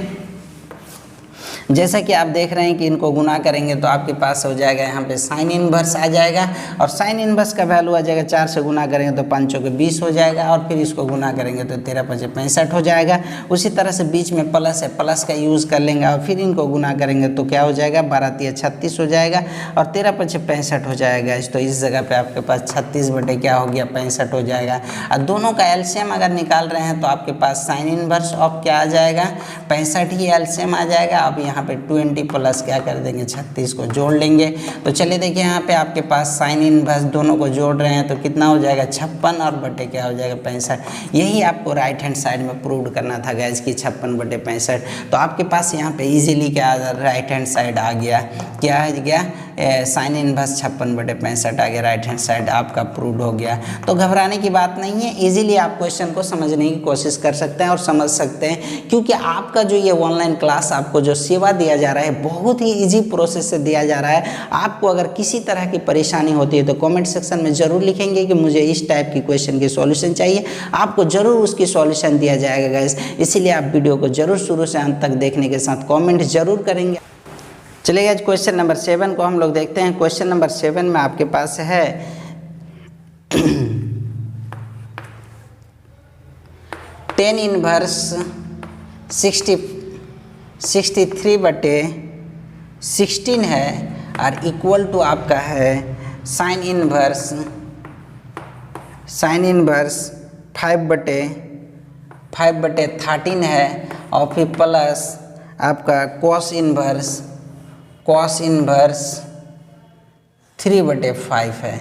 जैसा कि आप देख रहे हैं कि इनको गुना करेंगे तो आपके पास हो जाएगा यहाँ पे साइन इनवर्स आ जाएगा, और साइन इनवर्स का वैल्यू आ जाएगा 4 से गुना करेंगे तो 5 के 20 हो जाएगा, और फिर इसको गुना करेंगे तो 13 × 5 = 65 हो जाएगा। उसी तरह से बीच में प्लस है, प्लस का यूज़ कर लेंगे, और फिर इनको गुना करेंगे तो क्या हो जाएगा 12 × 3 = 36 हो जाएगा, और 13 × 5 = 65 हो जाएगा। तो इस जगह पर आपके पास 36 क्या हो गया 65 हो जाएगा। और दोनों का एलसीएम अगर निकाल रहे हैं तो आपके पास साइन इनवर्स ऑफ क्या आ जाएगा 65 ही एलसीएम आ जाएगा। अब यहाँ पे 20 प्लस क्या कर देंगे 36 को जोड़ लेंगे। तो चलिए देखिए, यहाँ पे आपके पास साइन इनवर्स दोनों को जोड़ रहे हैं तो कितना हो जाएगा 56 और बटे क्या हो जाएगा 65। यही आपको राइट हैंड साइड में प्रूव करना था गैस कि 56/65। तो आपके पास यहाँ पे इजीली क्या राइट हैंड साइड आ गया, क्या है गया साइन इनवर्स 56/65 आ गया, राइट हैंड साइड आपका प्रूव हो गया। तो घबराने की बात नहीं है, इजीली आप क्वेश्चन को समझने की कोशिश कर सकते हैं और समझ सकते हैं, क्योंकि आपका जो ये ऑनलाइन क्लास आपको जो सेवा दिया जा रहा है बहुत ही इजी प्रोसेस से दिया जा रहा है। आपको अगर किसी तरह की परेशानी होती है तो कमेंट सेक्शन में ज़रूर लिखेंगे कि मुझे इस टाइप की क्वेश्चन की सॉल्यूशन चाहिए, आपको ज़रूर उसकी सॉल्यूशन दिया जाएगा गाइस। इसीलिए आप वीडियो को ज़रूर शुरू से अंत तक देखने के साथ कमेंट ज़रूर करेंगे। चलिए आज क्वेश्चन नंबर 7 को हम लोग देखते हैं। क्वेश्चन नंबर 7 में आपके पास है 10 इनवर्स 63/16 है और इक्वल टू आपका है साइन इनवर्स 5/13 है और फिर प्लस आपका कॉस इनवर्स 3/5 है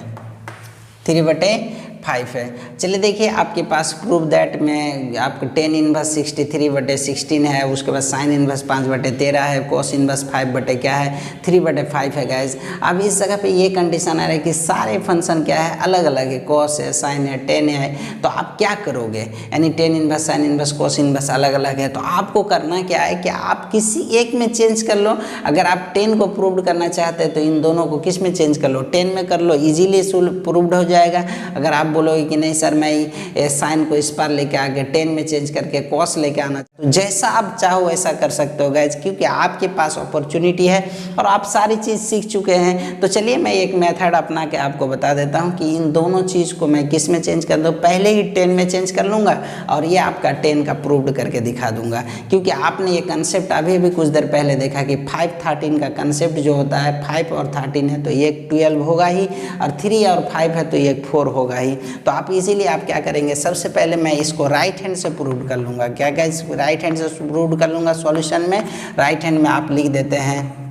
3/5 है। चलिए देखिए आपके पास प्रूफ दैट में आपका tan इनवर्स 63/16 है, उसके बाद साइन इनवर्स 5/13 है, कोस इनवर्स 5 क्या है 3/5 है गाइज। अब इस जगह पे ये कंडीशन आ रहा है कि सारे फंक्शन क्या है अलग अलग है, कोस है, साइन है, tan है, तो आप क्या करोगे, यानी tan inverse sine inverse cos inverse अलग अलग है, तो आपको करना क्या है कि आप किसी एक में चेंज कर लो। अगर आप tan को प्रूव करना चाहते हैं तो इन दोनों को किस में चेंज कर लो, tan में कर लो, इजीली प्रूव्ड हो जाएगा। अगर आप बोलोगे कि नहीं सर मैं साइन को इस पार लेके आके tan में चेंज करके कॉस लेके आना, तो जैसा आप चाहो वैसा कर सकते हो गाइज, क्योंकि आपके पास अपॉर्चुनिटी है और आप सारी चीज़ सीख चुके हैं। तो चलिए मैं एक मेथड अपना के आपको बता देता हूं कि इन दोनों चीज़ को मैं किस में चेंज कर दूँ। पहले ही tan में चेंज कर लूँगा और ये आपका tan का प्रूव्ड करके दिखा दूंगा, क्योंकि आपने ये कंसेप्ट अभी भी कुछ देर पहले देखा कि 5/13 का कंसेप्ट जो होता है 5 और 13 है तो ये 12 होगा ही, और 3 और 5 है तो ये 4 होगा ही। तो आप इजीली आप क्या करेंगे, सबसे पहले मैं इसको राइट हैंड से प्रूव कर लूँगा। क्या गाइस, राइट हैंड से प्रूव कर लूँगा। सॉल्यूशन में राइट हैंड में आप लिख देते हैं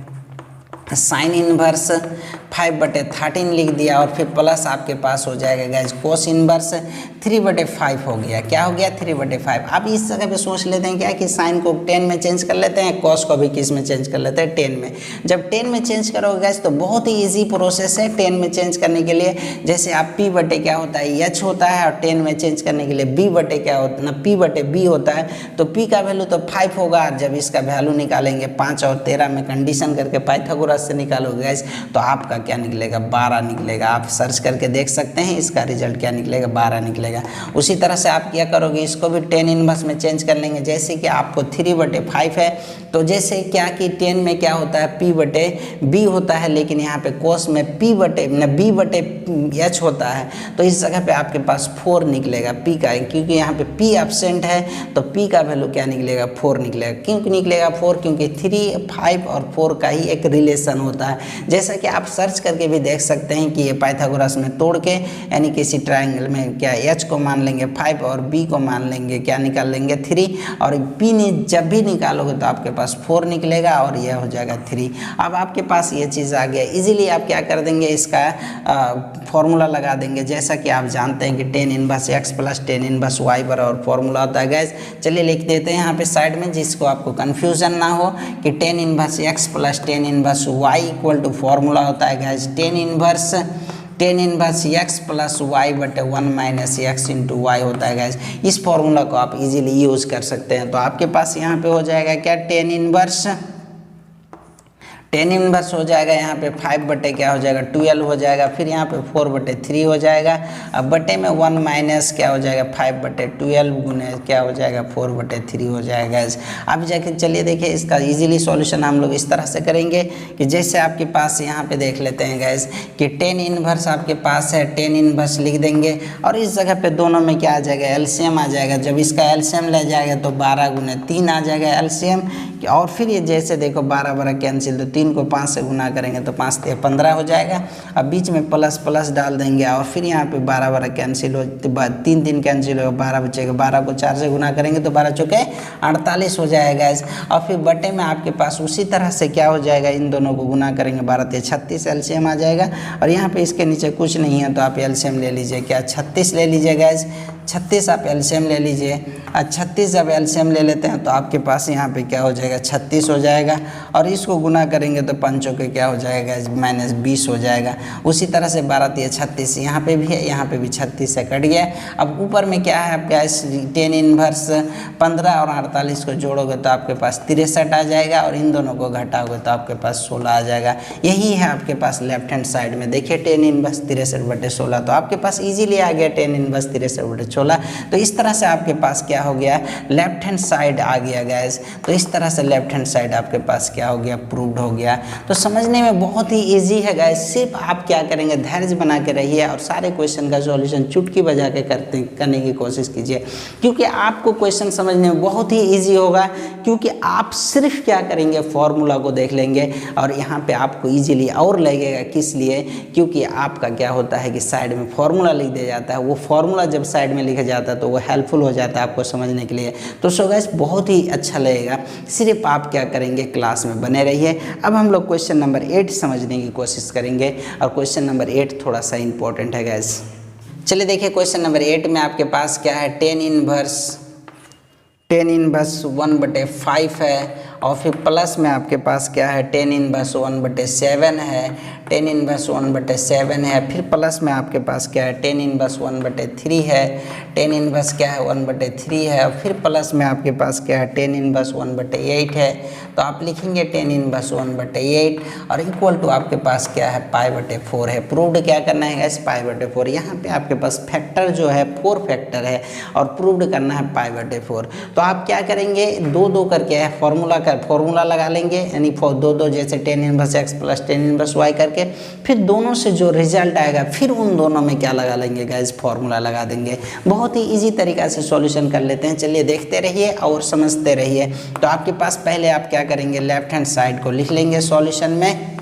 साइन इनवर्स 5/13 लिख दिया और फिर प्लस आपके पास हो जाएगा गाइज कोस इनवर्स 3/5 हो गया। क्या हो गया 3/5। अब इस जगह पे सोच लेते हैं क्या कि साइन को tan में चेंज कर लेते हैं, कॉस को भी किस में चेंज कर लेते हैं, tan में। जब tan में चेंज करोगे गाइज तो बहुत ही इजी प्रोसेस है tan में चेंज करने के लिए। जैसे आप p/b क्या होता है h होता है, और tan में चेंज करने के लिए b/b क्या होता है, p/b होता है, तो p का वैल्यू तो 5 होगा। जब इसका वैल्यू निकालेंगे 5 और 13 में कंडीशन करके पाइथागोरस से निकालोगे गाइस तो आपका क्या निकलेगा 12 निकलेगा। आप सर्च करके देख सकते हैं इसका रिजल्ट क्या निकलेगा 12 निकलेगा। उसी तरह से आप क्या करोगे, इसको भी tan इनवर्स में चेंज कर लेंगे। जैसे कि आपको 3/5 है तो जैसे क्या कि tan में क्या होता है p/b होता है, लेकिन यहाँ पे कोस में b/h होता है, तो इस जगह पे आपके पास 4 निकलेगा p का, क्योंकि यहाँ पे p एब्सेंट है तो p का वैल्यू क्या निकलेगा 4 निकलेगा। क्यों निकलेगा 4, क्योंकि 3, 5 और 4 का ही एक रिलेशन होता है। जैसा कि आप सर्च करके भी देख सकते हैं कि ये पाइथागोरस में तोड़ के, यानी किसी ट्रायंगल में क्या h को मान लेंगे 5 और b को मान लेंगे क्या निकाल लेंगे 3, और p ने जब भी निकालोगे तो आपके पास 4 निकलेगा और यह हो जाएगा 3। अब आपके पास ये चीज़ आ गया, इजीली आप क्या कर देंगे इसका फॉर्मूला लगा देंगे। जैसा कि आप जानते हैं कि tan inverse x plus tan inverse y बराबर फॉर्मूला होता है गैस। चलिए लिख देते हैं यहाँ पे साइड में, जिसको आपको कन्फ्यूजन ना हो कि tan inverse x plus tan inverse y equal to formula होता है guys tan inverse x plus y बटे 1 माइनस x इंटू वाई होता है गैस। इस फॉर्मूला को आप इजीली यूज़ कर सकते हैं। तो आपके पास यहाँ पे हो जाएगा क्या tan इनवर्स हो जाएगा यहाँ पे 5 बटे क्या हो जाएगा 12 हो जाएगा, फिर यहाँ पे 4/3 हो जाएगा। अब बटे में 1 माइनस क्या हो जाएगा 5/12 गुने क्या हो जाएगा 4/3 हो जाएगा। अब जाके चलिए देखिए इसका इजीली सॉल्यूशन हम लोग इस तरह से करेंगे कि जैसे आपके पास यहाँ पे देख लेते हैं गैस कि tan इनवर्स आपके पास है, tan इनवर्स लिख देंगे और इस जगह पे दोनों में क्या आ जाएगा एलसीएम आ जाएगा। जब इसका एलसीएम ले जाएगा तो 12 गुने 3 आ जाएगा एलसीएम, और फिर ये जैसे देखो 12 कैंसिल, तो 3 को 5 से गुना करेंगे तो 5 से 15 हो जाएगा। अब बीच में प्लस प्लस डाल देंगे और फिर यहाँ पे 12 कैंसिल हो, 3 कैंसिल हो, 12 बचेगा। 12 को 4 से गुना करेंगे तो 12 चौके 48 हो जाएगा। और फिर बटे में आपके पास उसी तरह से क्या हो जाएगा, इन दोनों को गुना करेंगे 12 36 एलसीएम आ जाएगा। और यहाँ पे इसके नीचे कुछ नहीं है तो आप एलसीएम ले लीजिए, क्या 36 ले लीजिए गैस, 36 आप एलसीएम ले लीजिए। 36 जब एलसीएम ले लेते हैं तो आपके पास यहाँ पे क्या हो जाएगा 36 हो जाएगा, और इसको गुना करेंगे तो 5 के क्या हो जाएगा -20 हो जाएगा। उसी तरह से 12 × 36 यहाँ पे भी है, यहाँ पे भी 36 से कट गया। अब ऊपर में क्या है आपका tan इनवर्स 15 और 48 को जोड़ोगे तो आपके पास 63 आ जाएगा, और इन दोनों को घटाओगे तो आपके पास 16 आ जाएगा। यही है आपके पास लेफ्ट हैंड साइड में देखिए tan इनवर्स 63/16, तो आपके पास इजीली आ गया tan इनवर्स 63/16। 16। तो इस तरह से आपके पास क्या हो गया, लेफ्ट हैंड साइड आ गया गैस। तो इस तरह से लेफ्ट हैंड साइड आपके पास क्या हो गया, प्रूव्ड हो गया। तो समझने में बहुत ही ईजी है गैस, सिर्फ आप क्या करेंगे, धैर्य बना के रहिए और सारे क्वेश्चन का सॉल्यूशन चुटकी बजा के करने की कोशिश कीजिए, क्योंकि आपको क्वेश्चन समझने में बहुत ही ईजी होगा। क्योंकि आप सिर्फ क्या करेंगे, फॉर्मूला को देख लेंगे और यहाँ पे आपको इजीली और लगेगा। किस लिए, क्योंकि आपका क्या होता है कि साइड में फॉर्मूला लिख दिया जाता है, वो फॉर्मूला जब साइड में लिखा जाता है तो वो हेल्पफुल हो जाता है आपको समझने के लिए। तो सो गाइस बहुत ही अच्छा लगेगा, सिर्फ आप क्या करेंगे, क्लास में बने रहिए। अब हम लोग क्वेश्चन नंबर 8 समझने की कोशिश करेंगे और क्वेश्चन नंबर 8 थोड़ा सा इंपॉर्टेंट है गैस। चलिए देखिए क्वेश्चन नंबर 8 में आपके पास क्या है, टेन इनवर्स 1/5 है और फिर प्लस में आपके पास क्या है, टेन इनवर्स 1/7 है, टेन इनवर्स 1/7 है। फिर प्लस में आपके पास क्या है, टेन इनवर्स 1/3 है, टेन इनवर्स क्या है 1/3 है। और फिर प्लस में आपके पास क्या है, टेन इनवर्स 1/8 है। तो आप लिखेंगे टेन इनवर्स 1/8 और इक्वल टू आपके पास क्या है, π/4 है। प्रूव्ड क्या करना है गैस, π/4। यहाँ पे आपके पास फैक्टर जो है 4 फैक्टर है और प्रूव्ड करना है π/4। तो आप क्या करेंगे, 2 करके है फॉर्मूला लगा लेंगे, यानी 2 जैसे ten inverse x plus tan inverse y करके, फिर दोनों से जो रिजल्ट आएगा फिर उन दोनों में क्या लगा लेंगे गैस, फॉर्मूला लगा देंगे। बहुत ही इजी तरीका से सॉल्यूशन कर लेते हैं। चलिए देखते रहिए और समझते रहिए। तो आपके पास पहले आप क्या करेंगे, लेफ्ट हैंड साइड को लिख लेंगे सॉल्यूशन में।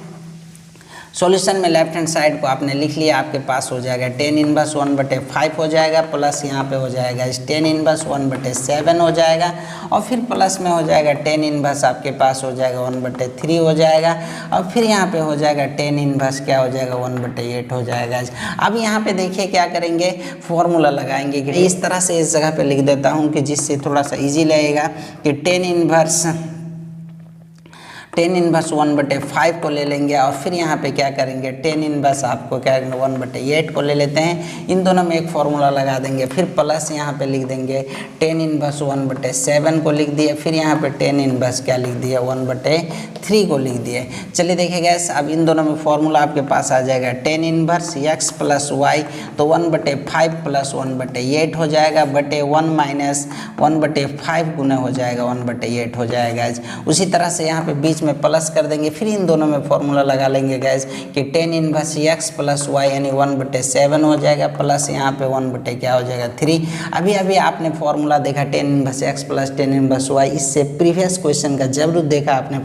सॉल्यूशन में लेफ्ट हैंड साइड को आपने लिख लिया, आपके पास हो जाएगा टेन इनवर्स 1/5 हो जाएगा, प्लस यहाँ पे हो जाएगा टेन इनवर्स 1/7 हो जाएगा और फिर प्लस में हो जाएगा टेन इनवर्स आपके पास हो जाएगा 1/3 हो जाएगा और फिर यहाँ पे हो जाएगा टेन इनवर्स क्या हो जाएगा 1/8 हो जाएगा। अब यहाँ पे देखिए क्या करेंगे, फॉर्मूला लगाएंगे कि इस तरह से इस जगह पे लिख देता हूँ कि जिससे थोड़ा सा ईजी लगेगा कि टेन इनवर्स 1/5 को ले लेंगे और फिर यहाँ पे क्या करेंगे, टेन इनवर्स आपको क्या करेंगे 1/8 को ले लेते हैं, इन दोनों में एक फॉर्मूला लगा देंगे। फिर प्लस यहाँ पे लिख देंगे टेन इनवर्स 1/7 को लिख दिए, फिर यहाँ पे टेन इनवर्स क्या लिख दिया 1/3 को लिख दिए। चलिए देखिए गैस, अब इन दोनों में फॉर्मूला आपके पास आ जाएगा tan inverse x plus y, तो 1/5 प्लस 1/8 हो जाएगा, बटे 1 माइनस 1/5 गुना हो जाएगा 1/8 हो जाएगा। उसी तरह से यहाँ पे बीच में प्लस कर देंगे, फिर इन दोनों में फॉर्मूला लगा लेंगे गैस कि tan inverse x plus y यानी 1/7 हो जाएगा, प्लस यहाँ पे 1/क्या हो जाएगा 3। अभी आपने फॉर्मूला देखा tan inverse x plus tan inverse y, इससे प्रीवियस क्वेश्चन का जरूर देखा आपने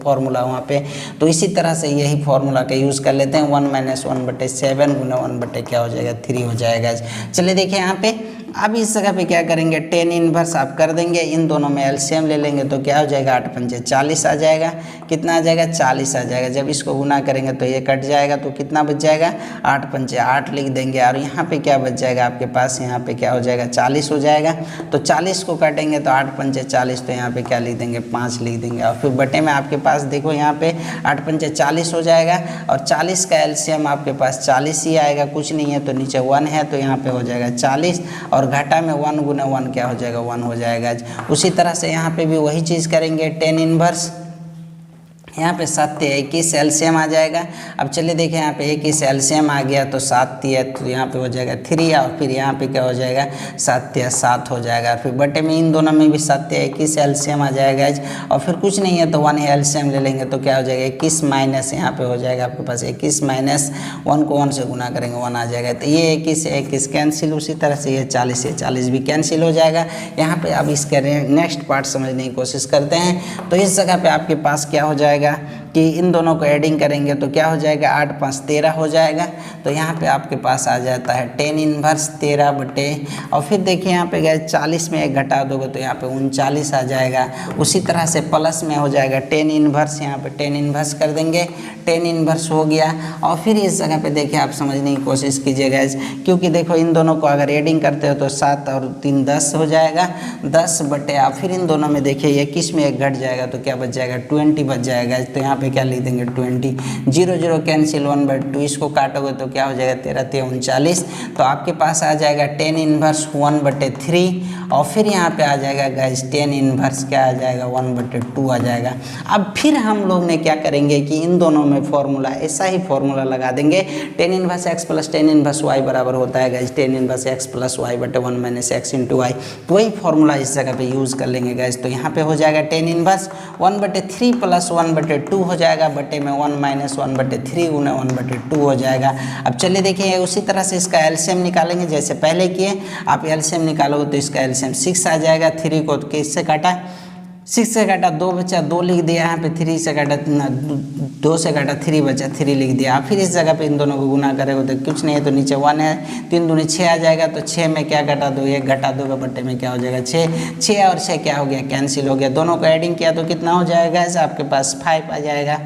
फॉर्मूला वहाँ पे। तो इसी तरह से यही फॉर्मूला का यूज़ कर लेते हैं, 1 माइनस 1/7 गुना 1 क्या हो जाएगा 3 हो जाएगा। चलिए देखिए यहाँ पे अब इस जगह पे क्या करेंगे, टेन इनवर्स आप कर देंगे, इन दोनों में एलसीएम ले लेंगे तो क्या हो जाएगा 8 पंचे 40 आ जाएगा। कितना आ जाएगा 40 आ जाएगा। जब इसको गुना करेंगे तो ये कट जाएगा तो कितना बच जाएगा 8 पंचे 8 लिख देंगे और यहाँ पे क्या बच जाएगा आपके पास, यहाँ पे क्या हो जाएगा 40 हो जाएगा। तो 40 को काटेंगे तो 8 पंचे 40, तो यहाँ पे क्या लिख देंगे 5 लिख देंगे और फिर बटे में आपके पास देखो यहाँ पे 8 पंचे 40 हो जाएगा और 40 का एलसीएम आपके पास 40 ही आएगा, कुछ नहीं है तो नीचे 1 है तो यहाँ पे हो जाएगा 40 और घाटा में 1 गुना 1 क्या हो जाएगा 1 हो जाएगा। उसी तरह से यहाँ पे भी वही चीज़ करेंगे, टेन इनवर्स यहाँ पे 7 21 एलसीएम आ जाएगा। अब चलिए देखें यहाँ पे 21 एलसीएम आ गया तो 7 है तो यहाँ पे हो जाएगा 3 और फिर यहाँ पे क्या हो जाएगा 7 7 हो जाएगा। फिर बटे में इन दोनों में भी 7 21 एलसीएम आ जाएगा और फिर कुछ नहीं है तो 1 एलसीएम ले लेंगे तो क्या हो जाएगा 21 माइनस यहाँ पे हो जाएगा आपके पास 21 माइनस 1 को 1 से गुना करेंगे 1 आ जाएगा। तो ये 21 कैंसिल, उसी तरह से ये 40 भी कैंसिल हो जाएगा। यहाँ पे अब इसके नेक्स्ट पार्ट समझने की कोशिश करते हैं। तो इस जगह पे आपके पास क्या हो जाएगा कि इन दोनों को एडिंग करेंगे तो क्या हो जाएगा 8 5 13 हो जाएगा। तो यहाँ पे आपके पास आ जाता है टेन इनवर्स 13 बटे और फिर देखिए यहाँ पे गए 40 में 1 घटा दोगे तो यहाँ पे 39 आ जाएगा। उसी तरह से प्लस में हो जाएगा टेन इनवर्स, यहाँ पे टेन इनवर्स कर देंगे, टेन इनवर्स हो गया। और फिर इस जगह पे देखिए आप समझने की कोशिश कीजिएगा, क्योंकि देखो इन दोनों को अगर एडिंग करते हो तो 7 और 3 10 हो जाएगा, 10 बटे और फिर इन दोनों में देखिए 21 में 1 घट जाएगा तो क्या बच जाएगा 20 बच जाएगा। तो यहाँ पे क्या लिख देंगे 20, 0 0 कैंसिल 1/2, इसको काटोगे तो क्या हो जाएगा 13 39। तो आपके पास आ जाएगा टेन इनवर्स 1/3 और फिर यहाँ पे आ जाएगा गैस टेन इनवर्स क्या आ जाएगा 1/2 आ जाएगा। अब फिर हम लोग ने क्या करेंगे कि इन दोनों में फॉर्मूला ऐसा ही फॉर्मूला लगा देंगे, tan inverse x plus tan inverse y बराबर होता है guys tan inverse x plus y बटे 1 माइनस एक्स इंटू वाई। तो वही फॉर्मूला इस जगह पे यूज़ कर लेंगे गैस। तो यहाँ पे हो जाएगा टेन इनवर्स 1/3 प्लस 1/2 हो जाएगा, बटे में 1 माइनस 1/3 गुना 1/2 हो जाएगा। अब चलिए देखिए उसी तरह से इसका एलसीएम निकालेंगे जैसे पहले किए। आप एलसीएम निकालोगे तो इसका एलसीएम 6 आ जाएगा। 3 को किससे काटा, 6 से काटा 2 बचा 2 लिख दिया, यहाँ पे 3 से काटा 2 से काटा 3 बचा 3 लिख दिया। फिर इस जगह पे इन दोनों को गुना करेंगे तो कुछ नहीं है, तो नीचे 1 है, 3 दूनी 6 आ जाएगा। तो 6 में क्या घटा दो, 1 घटा दोगे बट्टे में क्या हो जाएगा 6, 6 और 6 क्या हो गया कैंसिल हो गया। दोनों को एडिंग किया तो कितना हो जाएगा ऐसा आपके पास 5 आ जाएगा।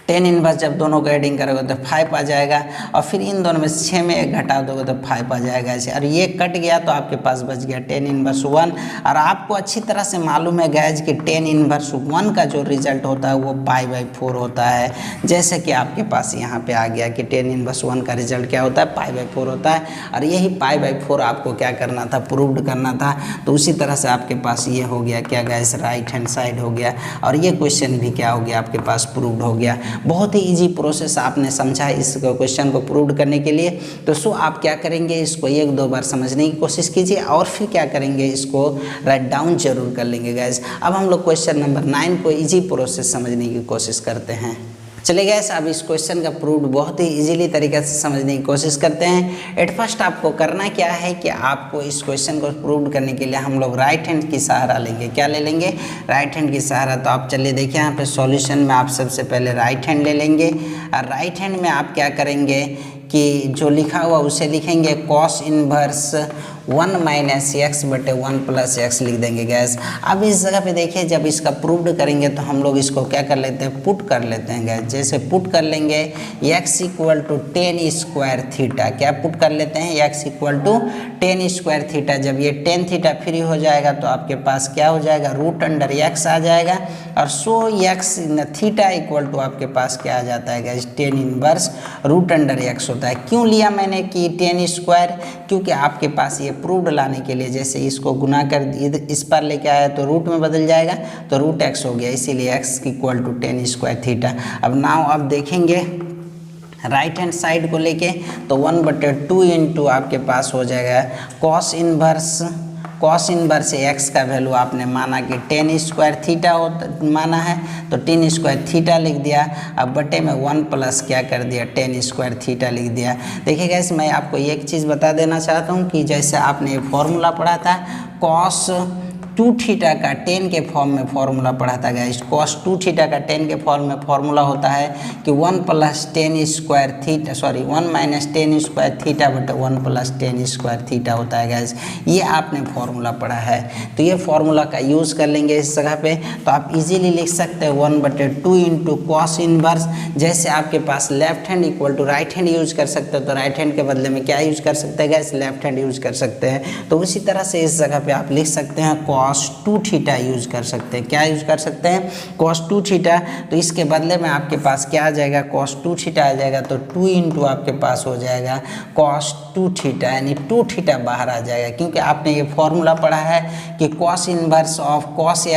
टेन इनवर्स जब दोनों को एडिंग करोगे तो 5 आ जाएगा, और फिर इन दोनों में 6 में 1 घटा दोगे तो 5 आ जाएगा ऐसे। और ये कट गया तो आपके पास बच गया टेन इनवर्स 1। और आपको अच्छी तरह से मालूम है गैज कि टेन इनवर्स 1 का जो रिजल्ट होता है वो π/4 होता है। जैसे कि आपके पास यहाँ पे आ गया कि टेन इनवर्स 1 का रिजल्ट क्या होता है π/4 होता है। और यही π/4 आपको क्या करना था, प्रूव्ड करना था। तो उसी तरह से आपके पास ये हो गया क्या गैस, राइट हैंड साइड हो गया। और ये क्वेश्चन भी क्या हो गया आपके पास प्रूव्ड हो गया। बहुत ही इजी प्रोसेस आपने समझा इस क्वेश्चन को प्रूव करने के लिए। तो सो आप क्या करेंगे, इसको 1-2 बार समझने की कोशिश कीजिए और फिर क्या करेंगे, इसको राइट डाउन जरूर कर लेंगे गैस। अब हम लोग क्वेश्चन नंबर 9 को इजी प्रोसेस समझने की कोशिश करते हैं। चलिए गैस अब इस क्वेश्चन का प्रूव्ड बहुत ही इजीली तरीके से समझने की कोशिश करते हैं। एट फर्स्ट आपको करना क्या है कि आपको इस क्वेश्चन को प्रूव्ड करने के लिए हम लोग राइट हैंड की सहारा लेंगे। क्या ले लेंगे, राइट हैंड की सहारा। तो आप चलिए देखिए यहाँ पे सॉल्यूशन में आप सबसे पहले राइट हैंड ले लेंगे। और राइट हैंड में आप क्या करेंगे कि जो लिखा हुआ उसे लिखेंगे कॉस इनवर्स 1 माइनस एक्स बटे 1 प्लस एक्स लिख देंगे गैस। अब इस जगह पे देखिए जब इसका प्रूव्ड करेंगे तो हम लोग इसको क्या कर लेते हैं, पुट कर लेते हैं गैस। जैसे पुट कर लेंगे x equal to 10 square theta, क्या पुट कर लेते हैं x equal to 10 square theta. जब ये 10 थीटा फ्री हो जाएगा तो आपके पास क्या हो जाएगा, रूट अंडर x आ जाएगा। और so x theta equal to आपके पास क्या आ जाता है guys, 10 inverse root under x होता है। क्यों लिया मैंने कि 10 स्क्वायर, क्योंकि आपके पास ये प्रूव्ड लाने के लिए जैसे इसको गुना कर इस पर लेके आया तो रूट में बदल जाएगा तो रूट x हो गया, इसीलिए x equal to 10 square theta. अब नाउ अब देखेंगे राइट हैंड साइड को लेके तो 1/2 इंटू आपके पास हो जाएगा कॉस इनवर्स x का वैल्यू आपने माना कि 10 स्क्वायर थीटा माना है तो 10 स्क्वायर थीटा लिख दिया। अब बटे में 1 प्लस क्या कर दिया, 10 स्क्वायर थीटा लिख दिया। देखिए गैस मैं आपको एक चीज़ बता देना चाहता हूँ कि जैसे आपने फॉर्मूला पढ़ा था कॉस 2 थीटा का 10 के फॉर्म में फॉर्मूला पढ़ा था गैस। कॉस 2 थीटा का 10 के फॉर्म में फॉर्मूला होता है कि 1 plus 10 square theta 1 minus 10 square theta बटे 1 प्लस 10 स्क्वायर थीटा होता है गैस। ये आपने फॉर्मूला पढ़ा है तो ये फॉर्मूला का यूज़ कर लेंगे इस जगह पे। तो आप इजीली लिख सकते हैं 1/2 इंटू कॉस इनवर्स। जैसे आपके पास left hand equal to right hand use कर सकते हो तो राइट हैंड के बदले में क्या यूज कर सकते हैं गैस, लेफ्ट हैंड यूज कर सकते हैं। तो उसी तरह से इस जगह पे आप लिख सकते हैं कॉस 2 थीटा यूज कर सकते हैं। क्या यूज कर सकते हैं, कॉस 2 थीटा। तो इसके बदले में आपके पास क्या आ जाएगा, कॉस 2 थीटा आ जाएगा तो 2 इंटू आपके पास हो जाएगा कॉस 2 थीटा, यानी 2 थीटा बाहर आ जाएगा क्योंकि आपने ये फॉर्मूला पढ़ा है कि cos inverse of cos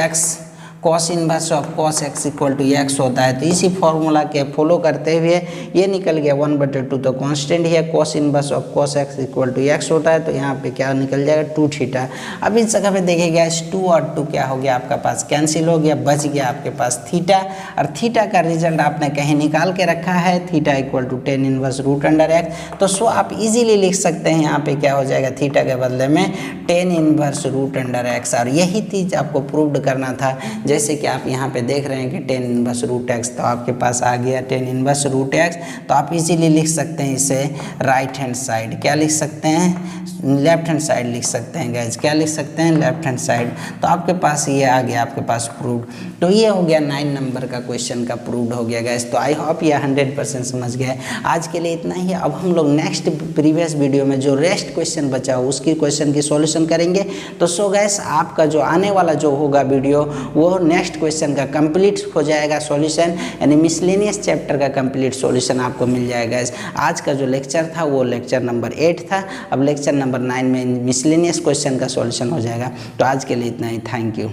x equal to x होता है। तो इसी फॉर्मूला के फॉलो करते हुए ये निकल गया 1/2 तो कांस्टेंट ही है, cos inverse of cos x equal to x होता है। तो यहाँ पे क्या निकल जाएगा 2 थीटा। अब इस जगह पे देखिएगा 2 और 2 क्या हो गया आपका पास कैंसिल हो गया, बच गया आपके पास थीटा। और थीटा का रिजल्ट आपने कहीं निकाल के रखा है, theta equal to 10 inverse root under x. तो सो आप इजीली लिख सकते हैं यहाँ पे क्या हो जाएगा, थीटा के बदले में 10 इनवर्स रूट अंडर एक्स। और यही चीज़ आपको प्रूव्ड करना था। जैसे कि आप यहाँ पे देख रहे हैं कि 10 इनवर्स रूट एक्स, तो आपके पास आ गया 10 इनवर्स रूट एक्स। तो आप इजीली लिख सकते हैं इसे राइट हैंड साइड, क्या लिख सकते हैं, लेफ्ट हैंड साइड लिख सकते हैं गैस। क्या लिख सकते हैं, लेफ्ट हैंड साइड। तो आपके पास ये आ गया आपके पास प्रूव्ड। तो ये हो गया 9 नंबर का क्वेश्चन का प्रूव्ड हो गया गैस। तो आई होप ये 100% समझ गए। आज के लिए इतना ही। अब हम लोग नेक्स्ट प्रीवियस वीडियो में जो रेस्ट क्वेश्चन बचा हो उसकी क्वेश्चन की सॉल्यूशन करेंगे। तो सो गैस आपका जो आने वाला जो होगा वीडियो वो नेक्स्ट क्वेश्चन का कंप्लीट हो जाएगा सॉल्यूशन, यानी मिसलेनियस चैप्टर का कंप्लीट सॉल्यूशन आपको मिल जाएगा। आज का जो लेक्चर था वो लेक्चर नंबर 8 था। अब लेक्चर नंबर 9 में मिसलेनियस क्वेश्चन का सॉल्यूशन हो जाएगा। तो आज के लिए इतना ही, थैंक यू।